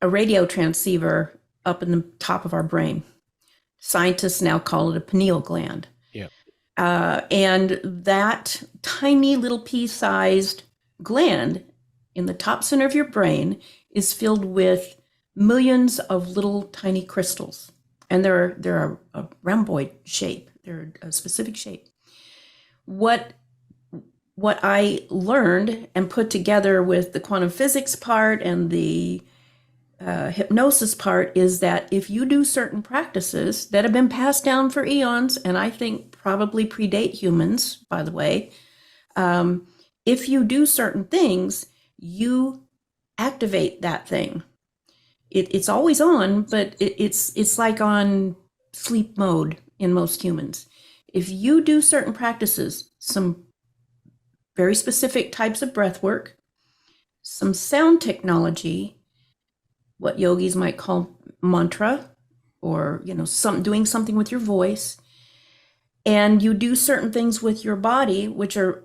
a radio transceiver up in the top of our brain. Scientists now call it a pineal gland. Yeah. And that tiny little pea-sized gland in the top center of your brain is filled with millions of little tiny crystals. And they're a rhomboid shape. They're a specific shape. What I learned and put together with the quantum physics part and the hypnosis part is that if you do certain practices that have been passed down for eons, and I think probably predate humans, by the way, if you do certain things, you activate that thing. It's always on, but it's like on sleep mode in most humans. If you do certain practices, some very specific types of breath work, some sound technology, what yogis might call mantra, or doing something with your voice, and you do certain things with your body, which are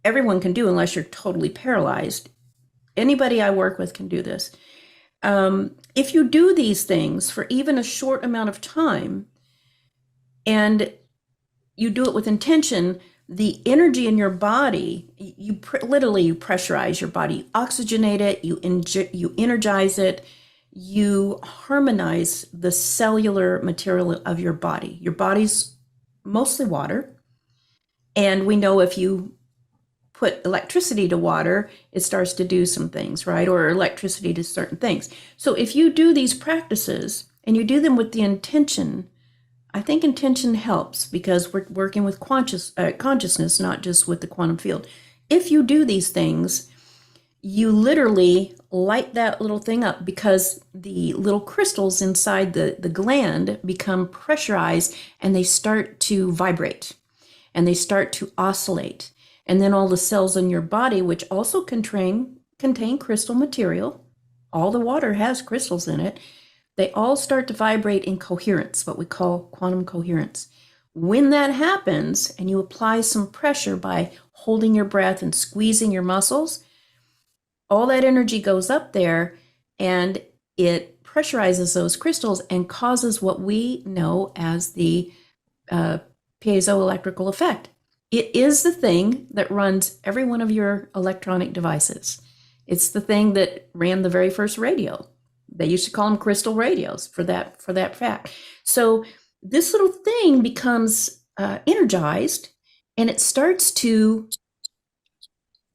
everyone can do unless you're totally paralyzed. Anybody I work with can do this. If you do these things for even a short amount of time, and you do it with intention, the energy in your body, you literally pressurize your body, oxygenate it, you energize it, you harmonize the cellular material of your body. Your body's mostly water. And we know if you put electricity to water, it starts to do some things, right? Or electricity to certain things. So if you do these practices and you do them with the intention, I think intention helps because we're working with consciousness, not just with the quantum field. If you do these things, you literally light that little thing up because the little crystals inside the gland become pressurized and they start to vibrate and they start to oscillate. And then all the cells in your body, which also contain crystal material, all the water has crystals in it, they all start to vibrate in coherence, what we call quantum coherence. When that happens and you apply some pressure by holding your breath and squeezing your muscles, all that energy goes up there and it pressurizes those crystals and causes what we know as the piezoelectrical effect. It is the thing that runs every one of your electronic devices. It's the thing that ran the very first radio. They used to call them crystal radios for that fact. So this little thing becomes energized, and it starts to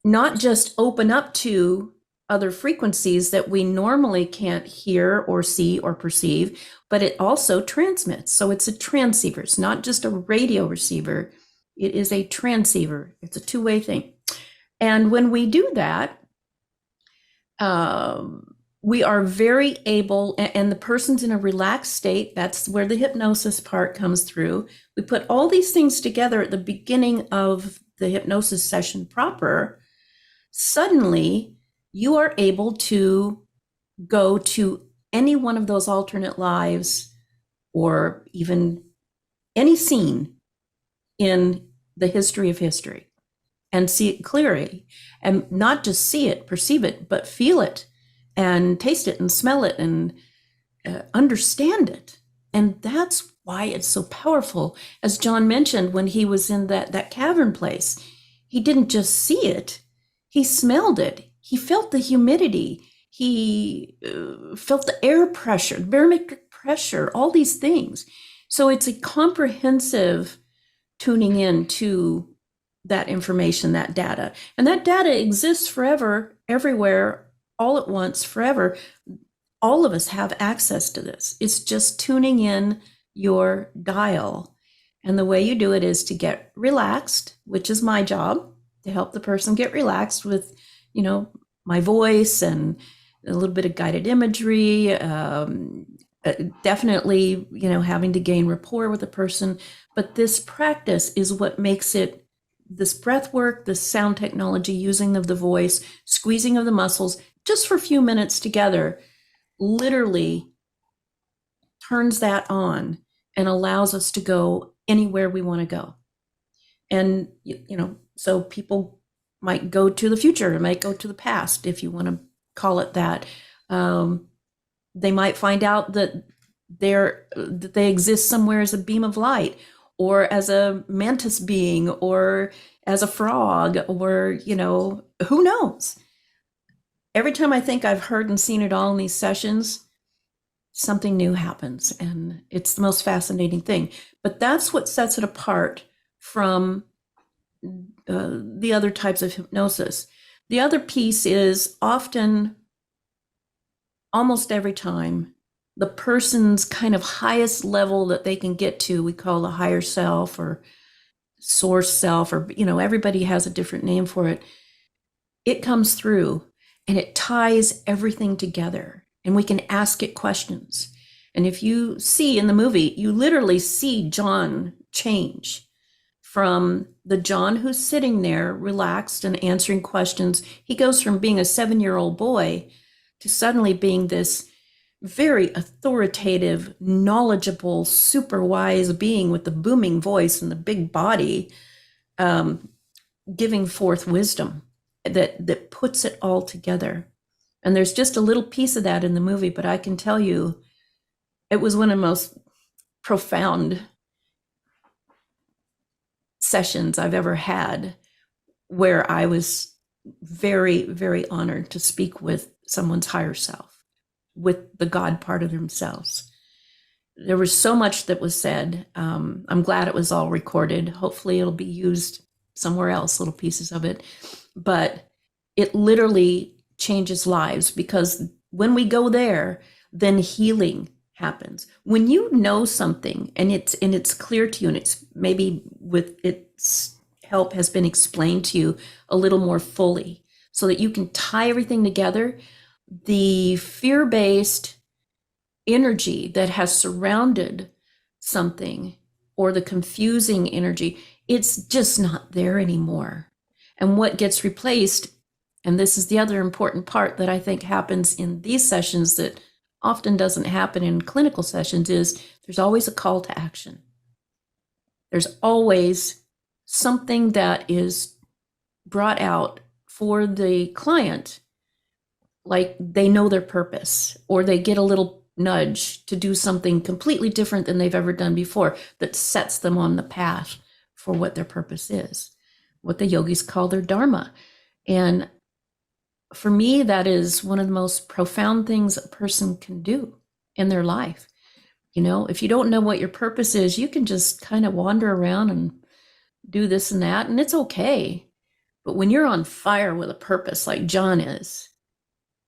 not just open up to other frequencies that we normally can't hear or see or perceive, but it also transmits. So it's a transceiver. It's not just a radio receiver. It is a transceiver. It's a two-way thing. And when we do that, we are very able, and the person's in a relaxed state. That's where the hypnosis part comes through. We put all these things together at the beginning of the hypnosis session proper. Suddenly, you are able to go to any one of those alternate lives or even any scene in the history of history and see it clearly, and not just see it, perceive it, but feel it and taste it and smell it and understand it. And that's why it's so powerful. As John mentioned, when he was in that cavern place, he didn't just see it, he smelled it. He felt the humidity. He felt the air pressure, the barometric pressure, all these things. So it's a comprehensive tuning in to that information, that data. And that data exists forever, everywhere, all at once, forever. All of us have access to this. It's just tuning in your dial. And the way you do it is to get relaxed, which is my job, to help the person get relaxed with, my voice and a little bit of guided imagery, definitely, having to gain rapport with the person. But this practice is what makes it, this breath work, this sound technology, using of the voice, squeezing of the muscles, just for a few minutes together, literally turns that on and allows us to go anywhere we want to go. And, so people might go to the future, it might go to the past, if you want to call it that. They might find out that they exist somewhere as a beam of light, or as a mantis being, or as a frog, or, who knows? Every time I think I've heard and seen it all in these sessions, something new happens, and it's the most fascinating thing. But that's what sets it apart from the other types of hypnosis. The other piece is often, almost every time, the person's kind of highest level that they can get to, we call the higher self or source self, or, everybody has a different name for it. It comes through and it ties everything together, and we can ask it questions. And if you see in the movie, you literally see John change from the John who's sitting there relaxed and answering questions. He goes from being a 7-year-old boy to suddenly being this very authoritative, knowledgeable, super wise being with the booming voice and the big body, giving forth wisdom that puts it all together. And there's just a little piece of that in the movie, but I can tell you, it was one of the most profound sessions I've ever had, where I was very, very honored to speak with someone's higher self, with the God part of themselves. There was so much that was said. I'm glad it was all recorded. Hopefully it'll be used somewhere else, little pieces of it. But it literally changes lives, because when we go there, then healing happens. When you know something and it's clear to you, and it's maybe with its help has been explained to you a little more fully, so that you can tie everything together, the fear-based energy that has surrounded something, or the confusing energy, it's just not there anymore. And what gets replaced, and this is the other important part that I think happens in these sessions that often doesn't happen in clinical sessions, is there's always a call to action. There's always something that is brought out for the client, like they know their purpose, or they get a little nudge to do something completely different than they've ever done before, that sets them on the path for what their purpose is, what the yogis call their dharma. And for me, that is one of the most profound things a person can do in their life. If you don't know what your purpose is, you can just kind of wander around and do this and that, and it's okay. But when you're on fire with a purpose, like John is,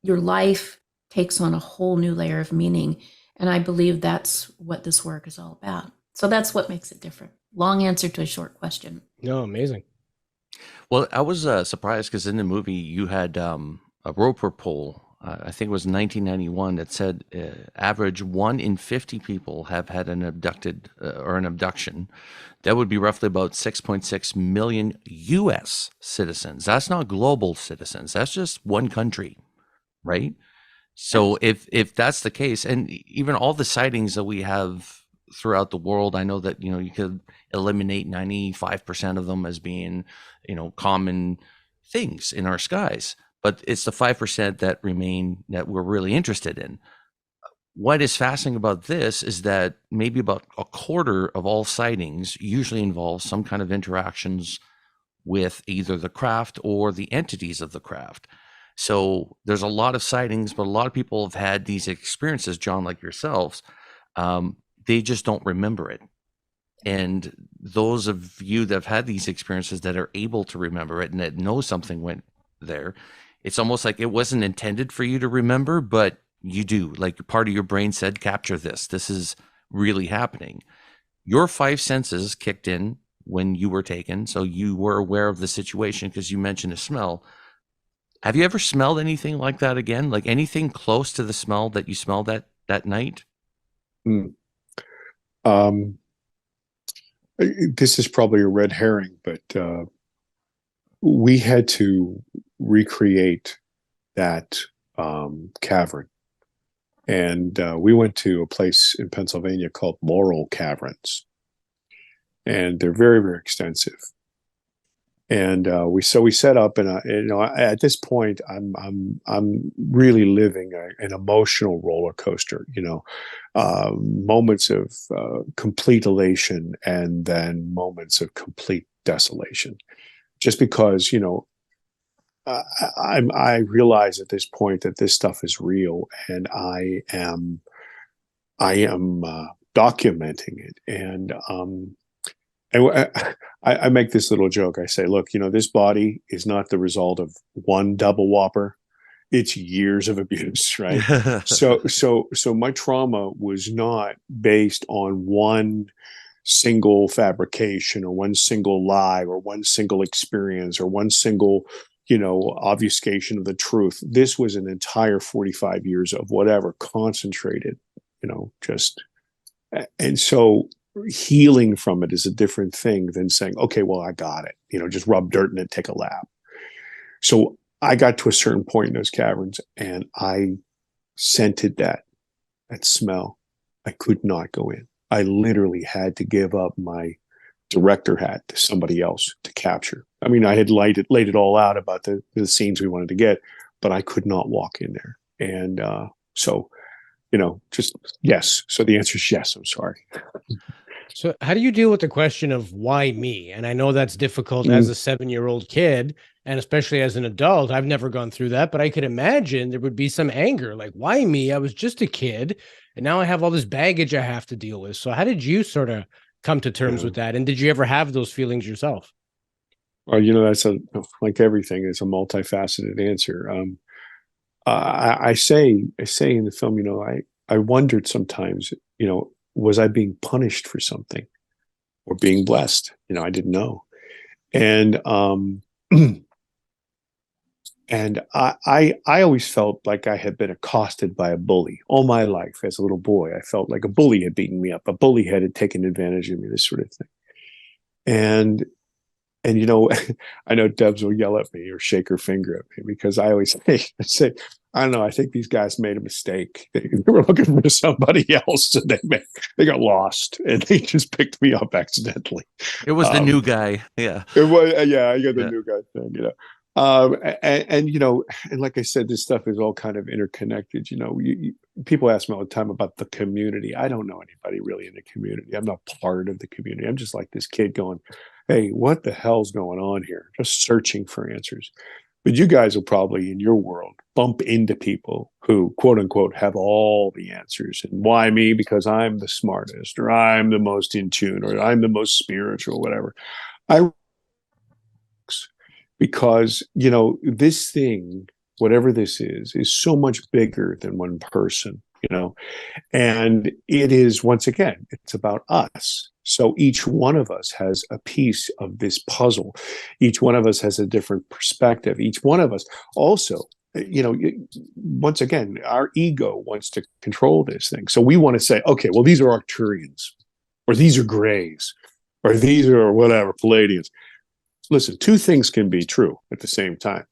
your life takes on a whole new layer of meaning. And I believe that's what this work is all about. So that's what makes it different. Long answer to a short question. No, amazing. Well, I was surprised because in the movie you had a roper poll. I think it was 1991 that said average 1 in 50 people have had an abducted or an abduction. That would be roughly about 6.6 million U.S. citizens. That's not global citizens. That's just one country, right? So if that's the case, and even all the sightings that we have throughout the world, I know that, you could eliminate 95% of them as being, common things in our skies, but it's the 5% that remain that we're really interested in. What is fascinating about this is that maybe about a quarter of all sightings usually involve some kind of interactions with either the craft or the entities of the craft. So there's a lot of sightings, but a lot of people have had these experiences, John, like yourselves. They just don't remember it. And those of you that have had these experiences that are able to remember it and that know something went there, it's almost like it wasn't intended for you to remember, but you do. Like part of your brain said, capture this. This is really happening. Your 5 senses kicked in when you were taken. So you were aware of the situation because you mentioned a smell. Have you ever smelled anything like that again? Like anything close to the smell that you smelled that night? This is probably a red herring, but we had to recreate that cavern. And we went to a place in Pennsylvania called Laurel Caverns. And they're very, very extensive. And we set up, and at this point, I'm really living an emotional roller coaster. Moments of complete elation, and then moments of complete desolation. Just because I realize at this point that this stuff is real, and I am documenting it, and I make this little joke. I say, look, this body is not the result of one double whopper. It's years of abuse, right? So my trauma was not based on one single fabrication or one single lie or one single experience or one single, obfuscation of the truth. This was an entire 45 years of whatever concentrated, and so healing from it is a different thing than saying, okay, well, I got it, just rub dirt in it, take a lap. So I got to a certain point in those caverns and I scented that smell. I could not go in. I literally had to give up my director hat to somebody else to capture. I mean, I had laid it all out about the scenes we wanted to get, but I could not walk in there. And just yes. So the answer is yes. I'm sorry. So how do you deal with the question of why me? And I know that's difficult as a 7-year-old kid, and especially as an adult. I've never gone through that, but I could imagine there would be some anger, like, why me? I was just a kid, and now I have all this baggage I have to deal with. So how did you sort of come to terms with that? And did you ever have those feelings yourself? Well, that's like everything is a multifaceted answer. I say in the film, I wondered sometimes, was I being punished for something or being blessed? I didn't know. And and I always felt like I had been accosted by a bully all my life. As a little boy, I felt like a bully had beaten me up. A bully had taken advantage of me, this sort of thing. And I know Debs will yell at me or shake her finger at me because I always say, I don't know, I think these guys made a mistake. They were looking for somebody else, and they got lost, and they just picked me up accidentally. It was the new guy. Yeah. It was, yeah, I got the new guy thing, and like I said, this stuff is all kind of interconnected. People ask me all the time about the community. I don't know anybody really in the community. I'm not part of the community. I'm just like this kid going, hey, what the hell's going on here? Just searching for answers. But you guys will probably, in your world, bump into people who, quote unquote, have all the answers. And why me? Because I'm the smartest, or I'm the most in tune, or I'm the most spiritual, whatever. Because, this thing whatever this is so much bigger than one person, you know. And it is, once again, it's about us. So each one of us has a piece of this puzzle. Each one of us has a different perspective. Each one of us also, you know, once again, our ego wants to control this thing. So we want to say, okay, well, these are Arcturians, or these are Greys, or these are whatever, Palladians. Listen, two things can be true at the same time.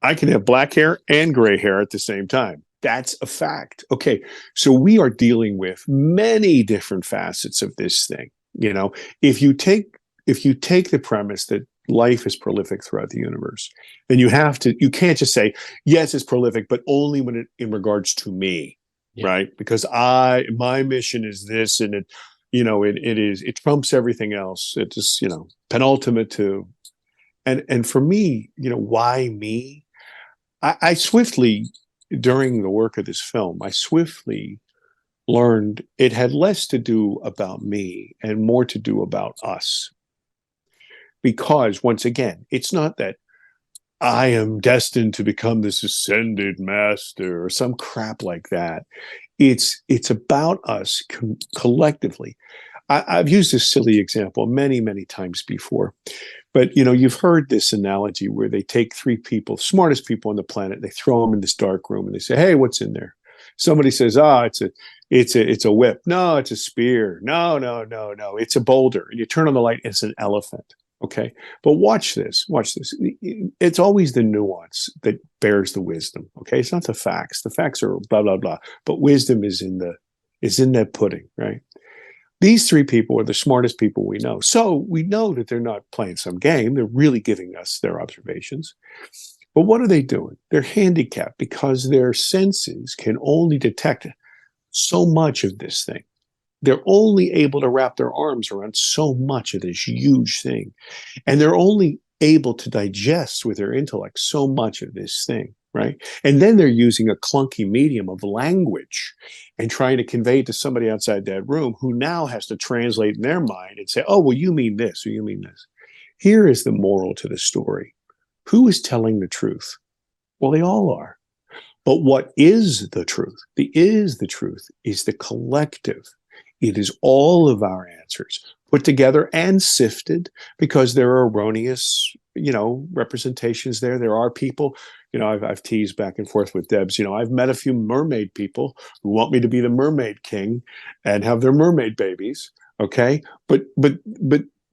I can have black hair and gray hair at the same time. That's a fact. Okay, so we are dealing with many different facets of this thing. You know, if you take the premise that life is prolific throughout the universe, then you can't just say, yes, it's prolific, but only when in regards to me, right? Because my mission is this, and it trumps everything else. It just, penultimate to, and for me, why me? I swiftly, during the work of this film, I swiftly learned it had less to do about me and more to do about us. Because once again, it's not that I am destined to become this ascended master or some crap like that. It's about us collectively. I've used this silly example many, many times before, but you've heard this analogy where they take three people, smartest people on the planet, they throw them in this dark room and they say, "Hey, what's in there?" Somebody says, it's a whip. No, it's a spear. No, it's a boulder. And you turn on the light, it's an elephant. Okay. But watch this. It's always the nuance that bears the wisdom. Okay. It's not the facts. The facts are blah, blah, blah. But wisdom is in that pudding, right? These three people are the smartest people we know. So we know that they're not playing some game. They're really giving us their observations. But what are they doing? They're handicapped because their senses can only detect so much of this thing. They're only able to wrap their arms around so much of this huge thing. And they're only able to digest with their intellect so much of this thing, right? And then they're using a clunky medium of language and trying to convey it to somebody outside that room who now has to translate in their mind and say, "Oh, well, you mean this, or you mean this." Here is the moral to the story. Who is telling the truth? Well, they all are. But what is the truth? The truth is the collective. It is all of our answers put together and sifted because there are erroneous, representations there. There are people, I've teased back and forth with Debz. I've met a few mermaid people who want me to be the mermaid king and have their mermaid babies. Okay. But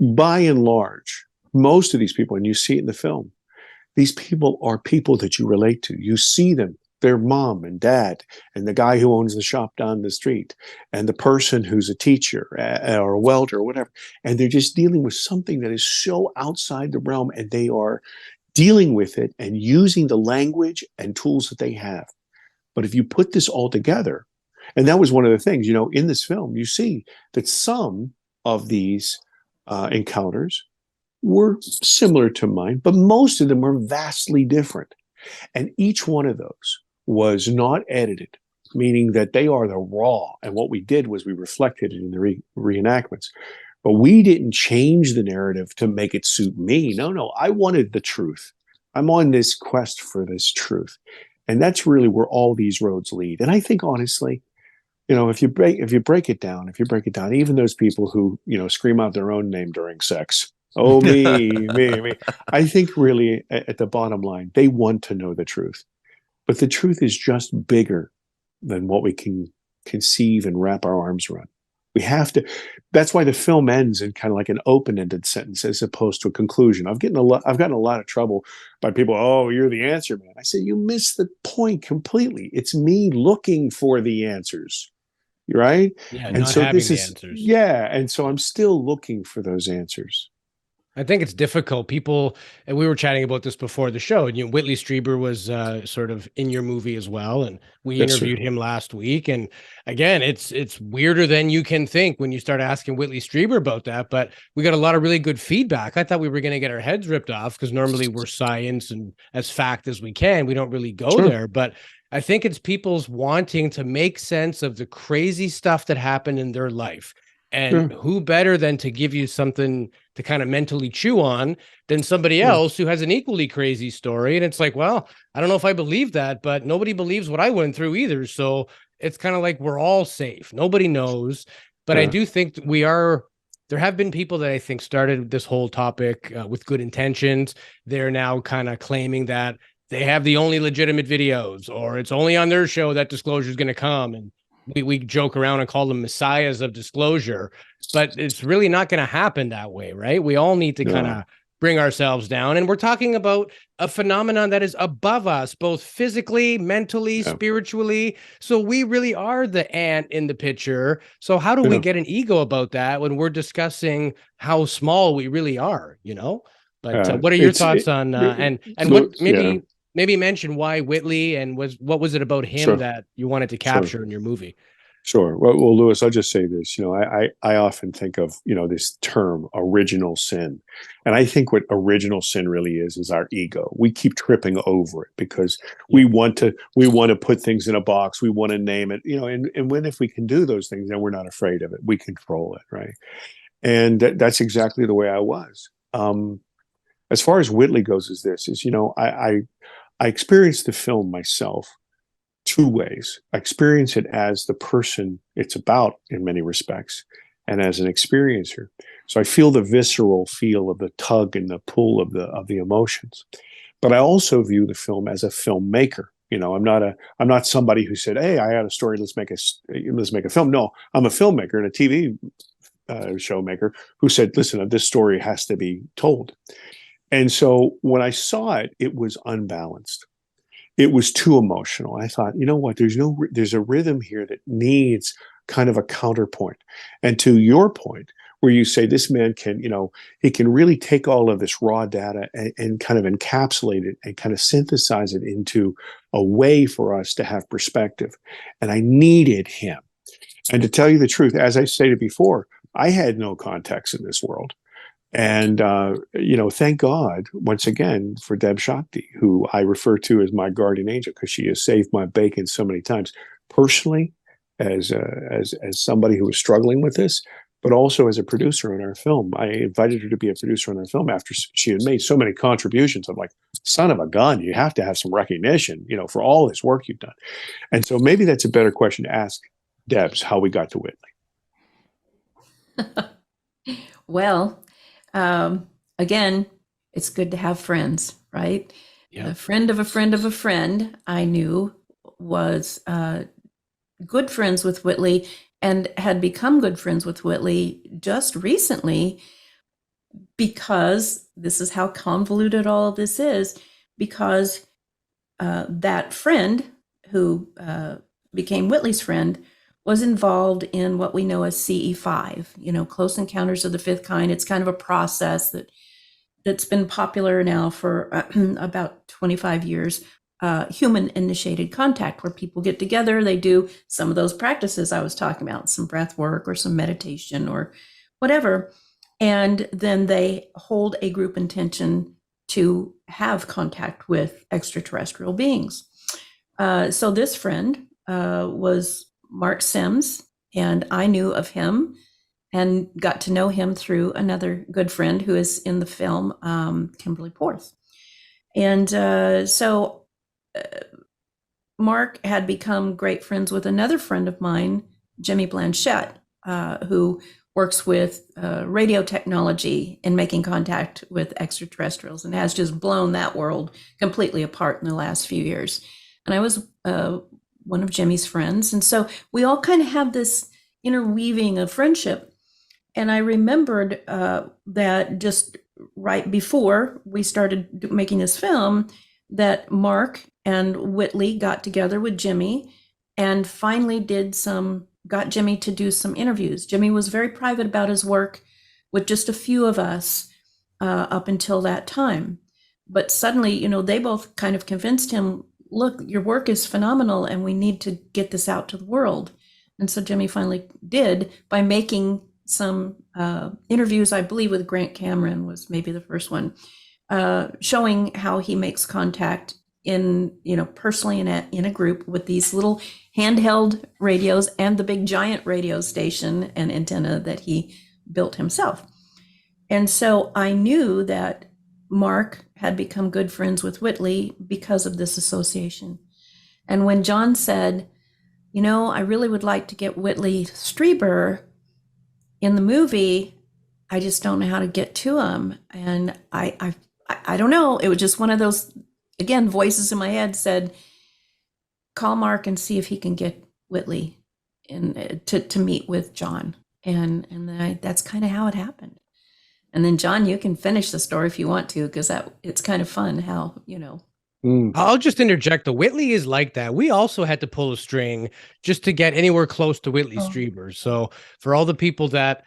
by and large, most of these people, and you see it in the film, these people are people that you relate to. You see them. Their mom and dad and the guy who owns the shop down the street and the person who's a teacher or a welder or whatever. And they're just dealing with something that is so outside the realm, and they are dealing with it and using the language and tools that they have. But if you put this all together, and that was one of the things, in this film, you see that some of these encounters were similar to mine, but most of them were vastly different. And each one of those was not edited, meaning that they are the raw. And what we did was we reflected it in the reenactments. But we didn't change the narrative to make it suit me. No, I wanted the truth. I'm on this quest for this truth. And that's really where all these roads lead. And I think, honestly, if you break it down, even those people who, scream out their own name during sex, "Oh, me. I think really at the bottom line, they want to know the truth. But the truth is just bigger than what we can conceive and wrap our arms around. We have to. That's why the film ends in kind of like an open-ended sentence as opposed to a conclusion. I've gotten a lot of trouble by people. "Oh, you're the answer man." I said, you missed the point completely. It's me looking for the answers. Right? Yeah, and not so having this the is answers. Yeah, and so I'm still looking for those answers. I think it's difficult. People, and we were chatting about this before the show, and Whitley Strieber was sort of in your movie as well, and we Yes, interviewed him last week. And again, it's weirder than you can think when you start asking Whitley Strieber about that. But we got a lot of really good feedback. I thought we were going to get our heads ripped off because normally we're science and as fact as we can. We don't really go Sure. there, but I think it's people's wanting to make sense of the crazy stuff that happened in their life. And Sure. who better than to give you something to kind of mentally chew on than somebody else who has an equally crazy story. And it's like, well, I don't know if I believe that, but nobody believes what I went through either. So it's kind of like we're all safe. Nobody knows. But I do think there have been people that I think started this whole topic with good intentions. They're now kind of claiming that they have the only legitimate videos, or it's only on their show that disclosure is going to come. And we joke around and call them messiahs of disclosure, but it's really not going to happen that way, right? We all need to kind of bring ourselves down. And we're talking about a phenomenon that is above us, both physically, mentally, spiritually. So we really are the ant in the picture. So how do we get an ego about that when we're discussing how small we really are, you know? But what are your thoughts on, and what maybe mention why Whitley, and what was it about him that you wanted to capture in your movie? Sure. Well, Lewis, I'll just say this. I often think of, this term original sin. And I think what original sin really is our ego. We keep tripping over it because we want to put things in a box. We want to name it, and when, if we can do those things, then we're not afraid of it. We control it. Right. And that's exactly the way I was. As far as Whitley goes, I experienced the film myself two ways. I experience it as the person it's about in many respects, and as an experiencer. So I feel the visceral feel of the tug and the pull of the emotions. But I also view the film as a filmmaker. I'm not somebody who said, "Hey, I had a story. Let's make a film." No, I'm a filmmaker and a TV show maker who said, "Listen, this story has to be told." And so when I saw it, it was unbalanced. It was too emotional. I thought, you know what? There's a rhythm here that needs kind of a counterpoint. And to your point, where you say this man can, he can really take all of this raw data and kind of encapsulate it and kind of synthesize it into a way for us to have perspective. And I needed him. And to tell you the truth, as I stated before, I had no context in this world. And, thank God, once again, for Deb Shakti, who I refer to as my guardian angel, because she has saved my bacon so many times, personally, as somebody who was struggling with this, but also as a producer on our film. I invited her to be a producer on our film after she had made so many contributions. I'm like, son of a gun, you have to have some recognition, for all this work you've done. And so maybe that's a better question to ask Debs, how we got to Whitley. Well, again, it's good to have friends, right? Yeah. A friend of a friend of a friend I knew was good friends with Whitley and had become good friends with Whitley just recently, because this is how convoluted all of this is, because that friend who became Whitley's friend was involved in what we know as CE5, Close Encounters of the Fifth Kind. It's kind of a process that's been popular now for about 25 years, human-initiated contact, where people get together, they do some of those practices I was talking about, some breath work or some meditation or whatever, and then they hold a group intention to have contact with extraterrestrial beings. So this friend was Mark Sims, and I knew of him and got to know him through another good friend who is in the film, Kimberly Porth. And so Mark had become great friends with another friend of mine, Jimmy Blanchette, who works with radio technology and making contact with extraterrestrials, and has just blown that world completely apart in the last few years. And I was one of Jimmy's friends. And so we all kind of have this interweaving of friendship. And I remembered that just right before we started making this film, that Mark and Whitley got together with Jimmy and finally got Jimmy to do some interviews. Jimmy was very private about his work with just a few of us up until that time. But suddenly, they both kind of convinced him, look, your work is phenomenal and we need to get this out to the world. And so Jimmy finally did, by making some interviews, I believe with Grant Cameron was maybe the first one, showing how he makes contact personally in a group with these little handheld radios and the big giant radio station and antenna that he built himself. And so I knew that Mark had become good friends with Whitley because of this association. And when John said, I really would like to get Whitley Strieber in the movie, I just don't know how to get to him. And I don't know. It was just one of those, again, voices in my head said, call Mark and see if he can get Whitley to meet with John. And that's kind of how it happened. And then John, you can finish the story if you want to, because it's kind of fun how, I'll just interject. The Whitley is like that. We also had to pull a string just to get anywhere close to Whitley Strieber. So for all the people that,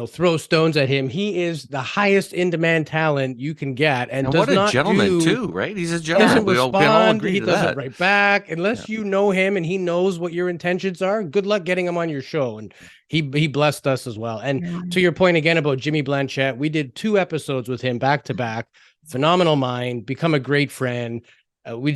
throw stones at him, he is the highest in-demand talent you can get. And does what a not gentleman too, right? He's a gentleman. Doesn't We respond. can all agree He to doesn't that. write back unless you know him and he knows what your intentions are. Good luck getting him on your show. And he blessed us as well. And to your point again about Jimmy Blanchett, we did 2 episodes with him back to back. Phenomenal mind, become a great friend. We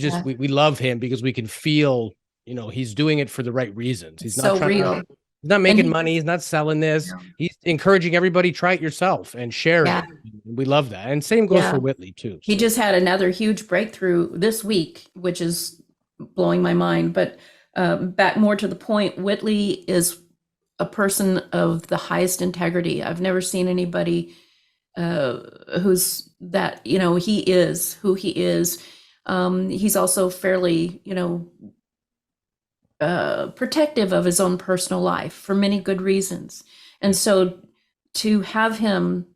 love him because we can feel, he's doing it for the right reasons. He's not real. He's not making money. He's not selling this. He's encouraging everybody, try it yourself and share it. We love that. And same goes for Whitley too. He just had another huge breakthrough this week, which is blowing my mind. But back more to the point, Whitley is a person of the highest integrity. I've never seen anybody who's that, he is who he is. He's also fairly, protective of his own personal life for many good reasons. And so to have him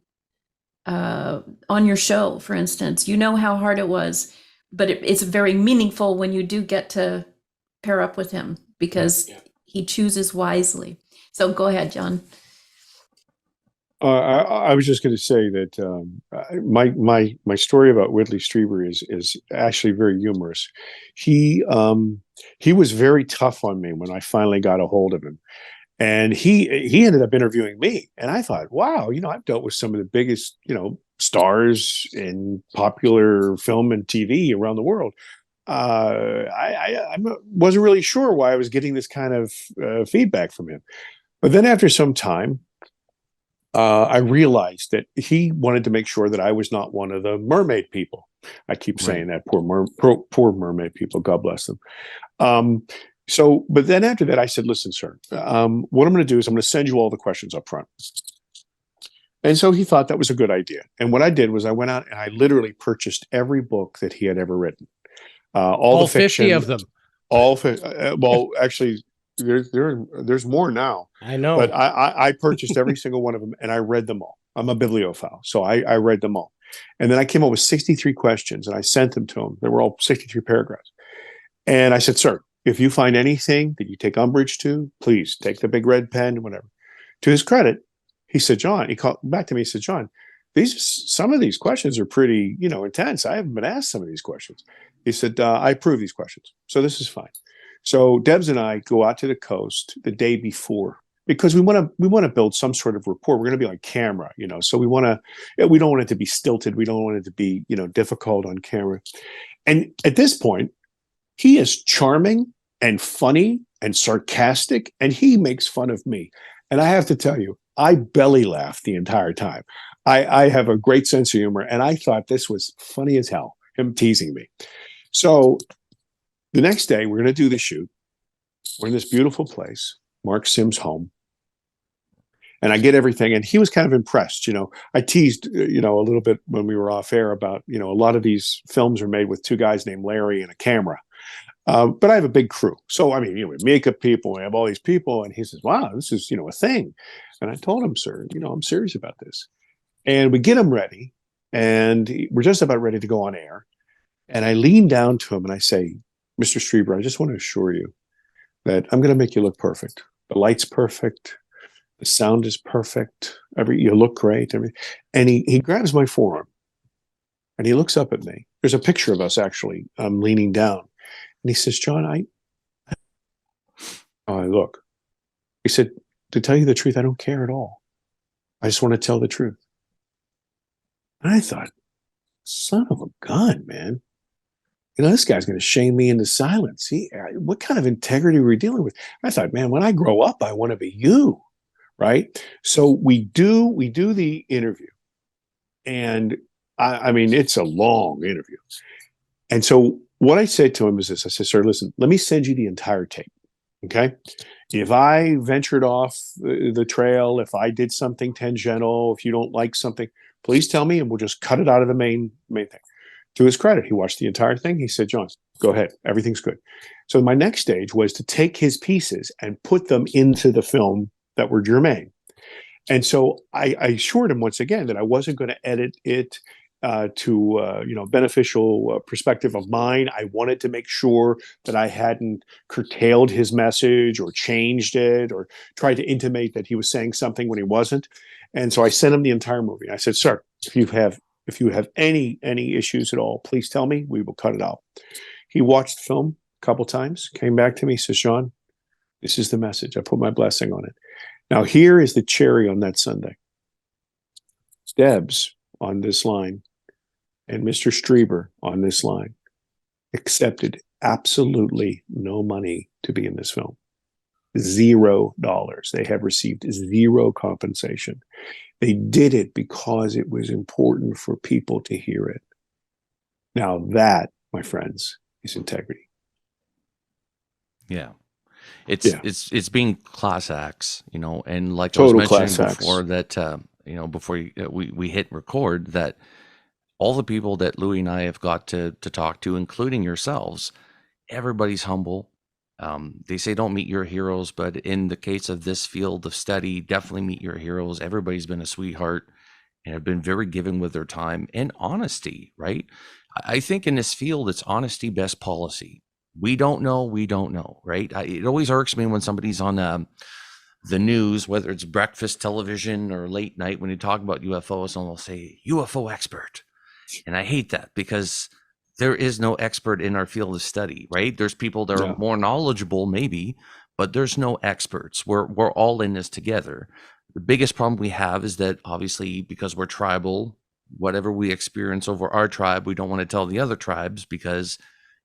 on your show, for instance, how hard it was, but it's very meaningful when you do get to pair up with him because he chooses wisely. So go ahead, John. I was just going to say that my story about Whitley Strieber is actually very humorous. He was very tough on me when I finally got a hold of him, and he ended up interviewing me. And I thought, wow, I've dealt with some of the biggest stars in popular film and TV around the world. I wasn't really sure why I was getting this kind of feedback from him, but then after some time. I realized that he wanted to make sure that I was not one of the mermaid people. I keep saying that poor mermaid people. God bless them. But then after that, I said, "Listen, sir, what I'm going to do is I'm going to send you all the questions up front." And so he thought that was a good idea. And what I did was I went out and I literally purchased every book that he had ever written, all the fiction, 50 of them. Well, actually. There's more now. I know, but I purchased every single one of them and I read them all. I'm a bibliophile, so I read them all, and then I came up with 63 questions and I sent them to him. They were all 63 paragraphs, and I said, "Sir, if you find anything that you take umbrage to, please take the big red pen, whatever." To his credit, he said, "John," he called back to me. He said, "John, some of these questions are pretty intense. I haven't been asked some of these questions." He said, "I approve these questions, so this is fine." So Debz and I go out to the coast the day before because we want to build some sort of rapport. We're going to be on camera, so we don't want it to be stilted. We don't want it to be, difficult on camera. And at this point, he is charming and funny and sarcastic, and he makes fun of me. And I have to tell you, I belly laughed the entire time. I have a great sense of humor, and I thought this was funny as hell, him teasing me. So the next day, we're going to do the shoot. We're in this beautiful place, Mark Sim's home. And I get everything. And he was kind of impressed. I teased, a little bit when we were off air about, a lot of these films are made with 2 guys named Larry and a camera. But I have a big crew. So, we have makeup people, we have all these people. And he says, wow, this is, a thing. And I told him, sir, I'm serious about this. And we get him ready. And we're just about ready to go on air. And I lean down to him and I say, Mr. Strieber, I just want to assure you that I'm going to make you look perfect. The light's perfect. The sound is perfect. You look great. And he grabs my forearm and he looks up at me. There's a picture of us actually. I'm leaning down. And he says, John, I look. He said, to tell you the truth, I don't care at all. I just want to tell the truth. And I thought, son of a gun, man. This guy's going to shame me into silence. What kind of integrity are we dealing with? I thought, man, when I grow up, I want to be you, right? So we do the interview. And I mean, it's a long interview. And so what I said to him is this: I said, sir, listen, let me send you the entire tape. Okay. If I ventured off the trail, if I did something tangential, if you don't like something, please tell me and we'll just cut it out of the main thing. To his credit, he watched the entire thing. He said, John, go ahead. Everything's good. So my next stage was to take his pieces and put them into the film that were germane. And so I assured him once again that I wasn't going to edit it to beneficial perspective of mine. I wanted to make sure that I hadn't curtailed his message or changed it or tried to intimate that he was saying something when he wasn't. And so I sent him the entire movie. I said, sir, if you have any issues at all, please tell me. We will cut it out. He watched the film a couple times, came back to me, says, Sean, this is the message. I put my blessing on it. Now, here is the cherry on that Sunday. Debz on this line and Mr. Strieber on this line accepted absolutely no money to be in this film. $0. They have received zero compensation. They did it because it was important for people to hear it. Now that, my friends, is integrity. Yeah. It's being class acts, and like Total I was mentioning class before acts. that, before we hit record, that all the people that Louis and I have got to talk to, including yourselves, everybody's humble. They say don't meet your heroes, but in the case of this field of study, definitely meet your heroes. Everybody's been a sweetheart and have been very giving with their time and honesty, right? I think in this field, it's honesty best policy. We don't know, right? It always irks me when somebody's on the news, whether it's breakfast television or late night, when you talk about UFOs, and they'll say UFO expert. And I hate that because there is no expert in our field of study, right? There's people that are more knowledgeable, maybe, but there's no experts. We're all in this together. The biggest problem we have is that obviously because we're tribal, whatever we experience over our tribe, we don't want to tell the other tribes because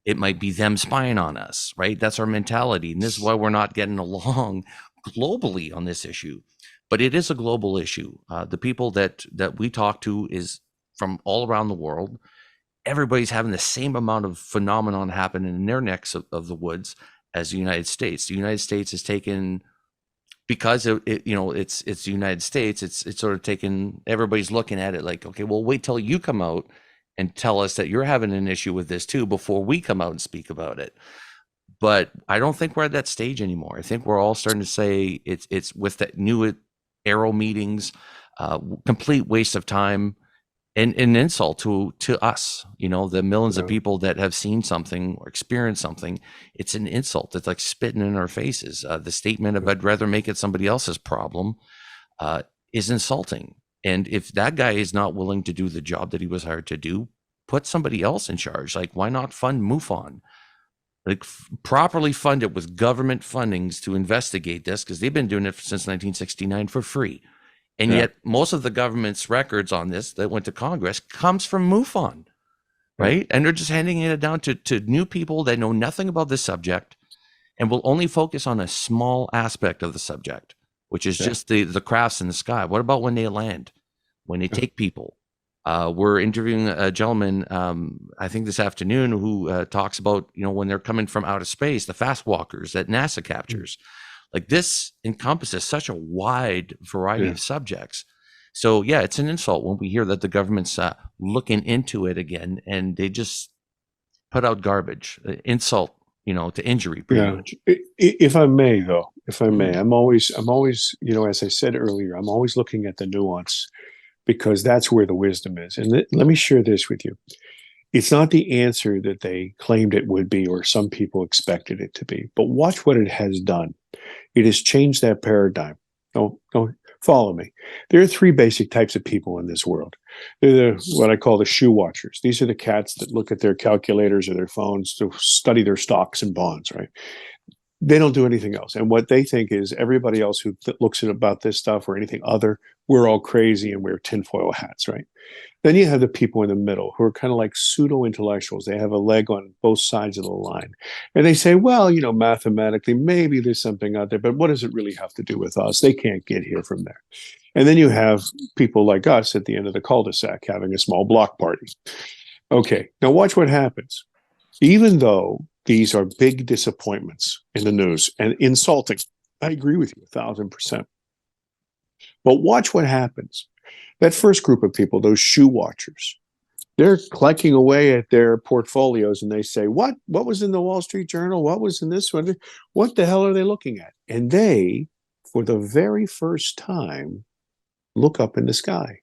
it might be them spying on us, right? That's our mentality. And this is why we're not getting along globally on this issue. But it is a global issue. The people that we talk to is from all around the world. Everybody's having the same amount of phenomenon happening in their necks of the woods as the United States. The United States has taken, because it's the United States, it's sort of taken, everybody's looking at it like, okay, well, wait till you come out and tell us that you're having an issue with this too before we come out and speak about it. But I don't think we're at that stage anymore. I think we're all starting to say it's with that new Arrow meetings, complete waste of time and an insult to us, the millions of people that have seen something or experienced something. It's an insult. It's like spitting in our faces. The statement of I'd rather make it somebody else's problem is insulting. And if that guy is not willing to do the job that he was hired to do, put somebody else in charge. Like, why not fund MUFON? Like, properly fund it with government fundings to investigate this, because they've been doing it since 1969 for free. And yet most of the government's records on this that went to Congress comes from MUFON, right? And they're just handing it down to new people that know nothing about this subject and will only focus on a small aspect of the subject, which is just the crafts in the sky. What about when they land, when they take people? We're interviewing a gentleman, I think this afternoon, who talks about, when they're coming from outer space, the fast walkers that NASA captures. Like, this encompasses such a wide variety of subjects. So yeah, it's an insult when we hear that the government's looking into it again, and they just put out garbage, insult, to injury. Pretty much. If I may, though, I'm always, as I said earlier, I'm always looking at the nuance, because that's where the wisdom is. And let me share this with you. It's not the answer that they claimed it would be, or some people expected it to be, but watch what it has done. It has changed that paradigm. Don't follow me. There are three basic types of people in this world. They're what I call the shoe watchers. These are the cats that look at their calculators or their phones to study their stocks and bonds, right? They don't do anything else. And what they think is everybody else who looks at about this stuff or anything other, we're all crazy and wear tinfoil hats, right? Then you have the people in the middle who are kind of like pseudo-intellectuals. They have a leg on both sides of the line. And they say, well, mathematically, maybe there's something out there, but what does it really have to do with us? They can't get here from there. And then you have people like us at the end of the cul-de-sac having a small block party. Okay, now watch what happens. Even though these are big disappointments in the news and insulting, I agree with you 1,000%. But watch what happens. That first group of people, those shoe watchers, they're clicking away at their portfolios and they say, what was in the Wall Street Journal? What was in this one? What the hell are they looking at? And they, for the very first time, look up in the sky.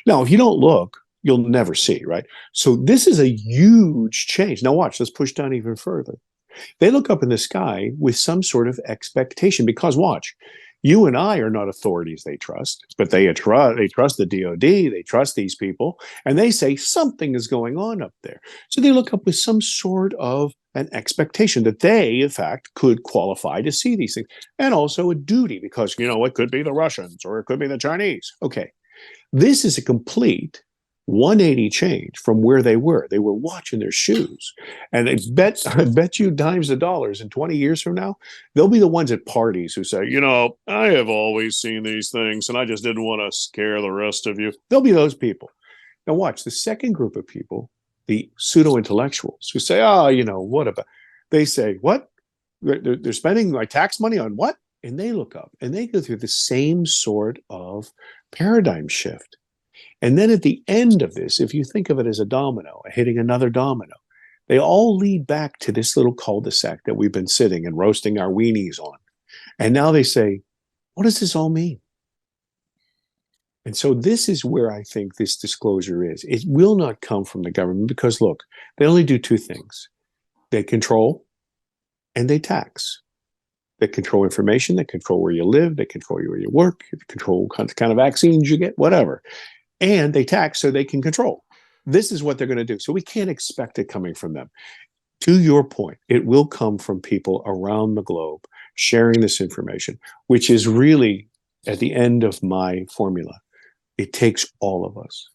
Now, if you don't look, you'll never see, right? So this is a huge change. Now watch, let's push down even further. They look up in the sky with some sort of expectation because watch, you and I are not authorities they trust, but they trust the DOD, they trust these people, and they say something is going on up there. So they look up with some sort of an expectation that they, in fact, could qualify to see these things. And also a duty because, it could be the Russians or it could be the Chinese. Okay, this is a complete 180 change from where they were. They were watching their shoes. And I bet you dimes of dollars in 20 years from now, they'll be the ones at parties who say, I have always seen these things and I just didn't want to scare the rest of you. They'll be those people. Now watch, the second group of people, the pseudo-intellectuals who say, what about? They say, what? They're spending my tax money on what? And they look up and they go through the same sort of paradigm shift. And then at the end of this, if you think of it as a domino, hitting another domino, they all lead back to this little cul-de-sac that we've been sitting and roasting our weenies on. And now they say, what does this all mean? And so this is where I think this disclosure is. It will not come from the government because, look, they only do two things. They control and they tax. They control information, they control where you live, they control where you work, they control what kind of vaccines you get, whatever. And they tax so they can control. This is what they're going to do. So we can't expect it coming from them. To your point, it will come from people around the globe sharing this information, which is really at the end of my formula. It takes all of us.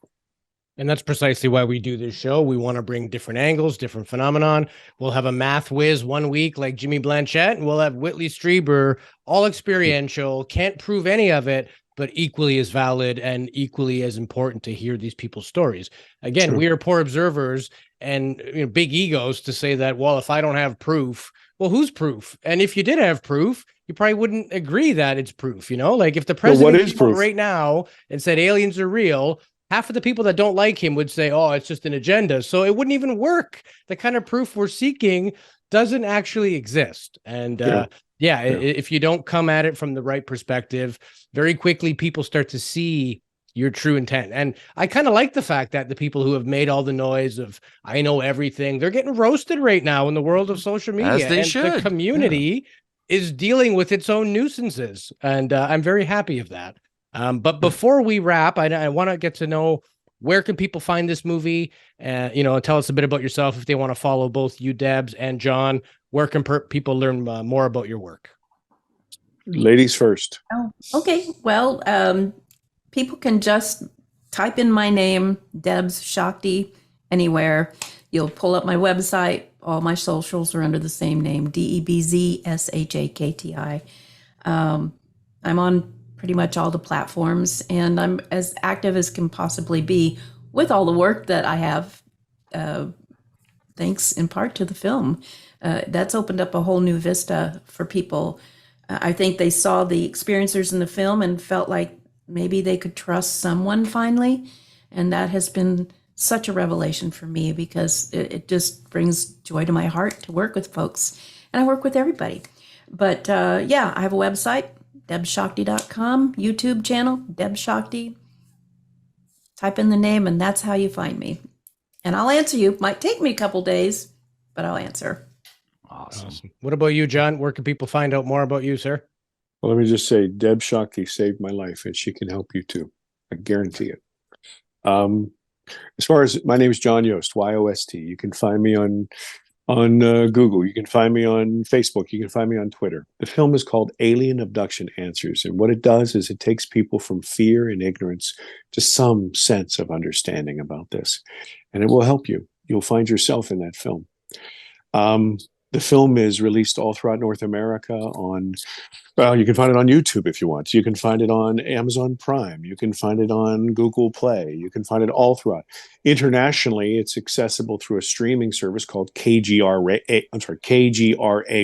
And that's precisely why we do this show. We want to bring different angles, different phenomenon. We'll have a math whiz one week like Jimmy Blanchett, and we'll have Whitley Strieber, all experiential, can't prove any of it, but equally as valid and equally as important to hear these people's stories. Again, True. We are poor observers and big egos to say that, well, if I don't have proof, well, who's proof? And if you did have proof, you probably wouldn't agree that it's proof, Like if the president came out right now and said aliens are real, half of the people that don't like him would say, oh, it's just an agenda. So it wouldn't even work. The kind of proof we're seeking doesn't actually exist. And if you don't come at it from the right perspective, very quickly people start to see your true intent. And I kind of like the fact that the people who have made all the noise of, I know everything, they're getting roasted right now in the world of social media. As they and should. The community is dealing with its own nuisances. And I'm very happy of that. But before we wrap, I want to get to know, where can people find this movie? Tell us a bit about yourself if they want to follow both you, Debz, and John. Where can people learn more about your work? Ladies first. Oh, okay. Well, people can just type in my name, Debz Shakti, anywhere. You'll pull up my website. All my socials are under the same name, DebzShakti. I'm on pretty much all the platforms, and I'm as active as can possibly be with all the work that I have, thanks in part to the film. That's opened up a whole new vista for people. I think they saw the experiencers in the film and felt like maybe they could trust someone finally, and that has been such a revelation for me because it just brings joy to my heart to work with folks, and I work with everybody. But I have a website, DebzShakti.com, YouTube channel, Deb Shakti. Type in the name and that's how you find me. And I'll answer you. Might take me a couple days, but I'll answer. Awesome. What about you, John? Where can people find out more about you, sir? Well, let me just say, Deb Shakti saved my life, and she can help you too. I guarantee it. As far as my name is John Yost, Yost. You can find me on on Google. You can find me on Facebook. You can find me on Twitter. The film is called Alien Abduction Answers. And what it does is it takes people from fear and ignorance to some sense of understanding about this. And it will help you. You'll find yourself in that film. The film is released all throughout North America on, well, you can find it on YouTube if you want. You can find it on Amazon Prime. You can find it on Google Play. You can find it all throughout. Internationally, it's accessible through a streaming service called KGRA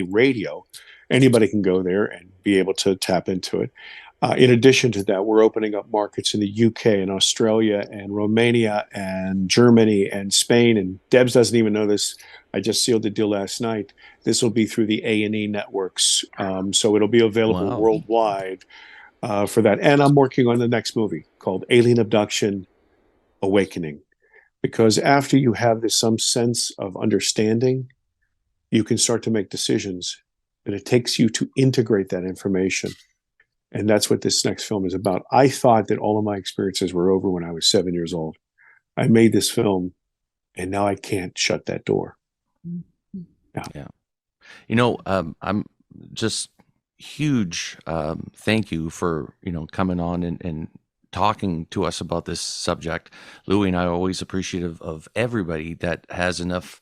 Radio. Anybody can go there and be able to tap into it. In addition to that, we're opening up markets in the UK and Australia and Romania and Germany and Spain. And Debz doesn't even know this. I just sealed the deal last night. This will be through the A&E networks. So it'll be available worldwide for that. And I'm working on the next movie called Alien Abduction Awakening. Because after you have some sense of understanding, you can start to make decisions. And it takes you to integrate that information. And that's what this next film is about. I thought that all of my experiences were over when I was 7 years old. I made this film, and now I can't shut that door. Yeah. You know, I'm just huge thank you for, coming on and talking to us about this subject. Louie and I are always appreciative of everybody that has enough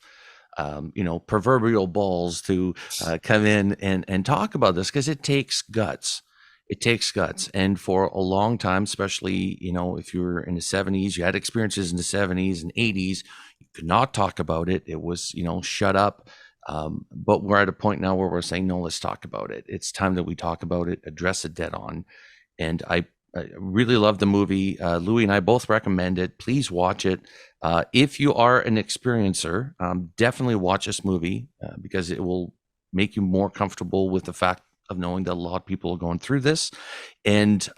proverbial balls to come in and talk about this, because it takes guts. It takes guts. And for a long time, especially, if you were in the 70s, you had experiences in the 70s and 80s, you could not talk about it. It was, shut up. But we're at a point now where we're saying, no, let's talk about it. It's time that we talk about it, address it dead on. And I really love the movie. Louie and I both recommend it. Please watch it. If you are an experiencer, definitely watch this movie because it will make you more comfortable with the fact of knowing that a lot of people are going through this. And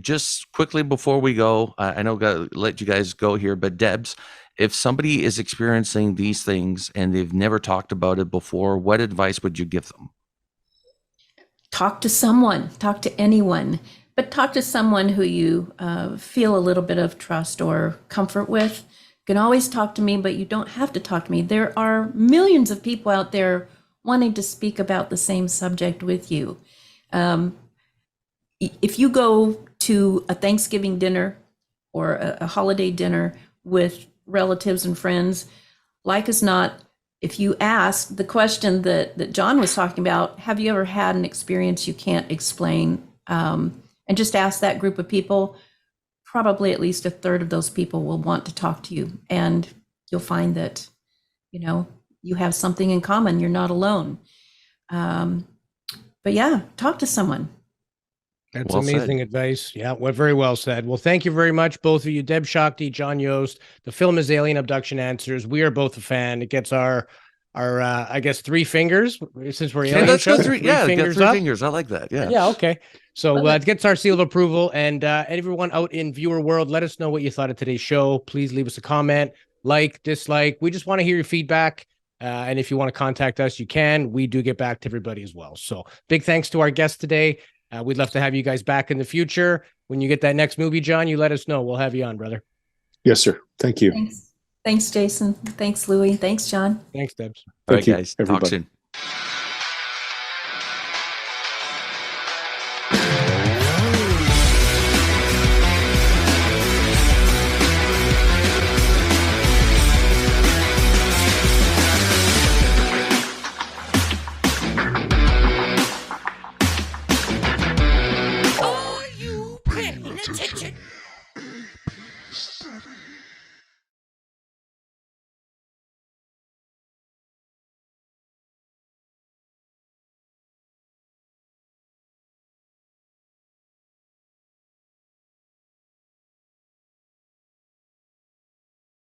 just quickly before we go, I know I gotta let you guys go here, but Debz, if somebody is experiencing these things and they've never talked about it before, what advice would you give them? Talk to someone, talk to anyone, but talk to someone who you feel a little bit of trust or comfort with. You can always talk to me, but you don't have to talk to me. There are millions of people out there wanting to speak about the same subject with you. If you go to a Thanksgiving dinner or a holiday dinner with relatives and friends, like as not, if you ask the question that John was talking about, have you ever had an experience you can't explain? And just ask that group of people, probably at least a third of those people will want to talk to you. And you'll find that, you have something in common. You're not alone. But yeah, talk to someone. That's amazing advice. Yeah, very well said. Well, thank you very much, both of you. Deb Shakti, John Yost. The film is Alien Abduction Answers. We are both a fan. It gets our I guess 3 fingers since we're alien. Let's go 3 fingers. 3 fingers. I like that. Yeah. Yeah. Okay. So it gets our seal of approval. And everyone out in viewer world, let us know what you thought of today's show. Please leave us a comment, like, dislike. We just want to hear your feedback. And if you want to contact us, you can. We do get back to everybody as well. So big thanks to our guest today. We'd love to have you guys back in the future. When you get that next movie, John, you let us know. We'll have you on, brother. Yes, sir. Thank you. Thanks, Jason. Thanks, Louie. Thanks, John. Thanks, Debz. All right, guys. Talk soon.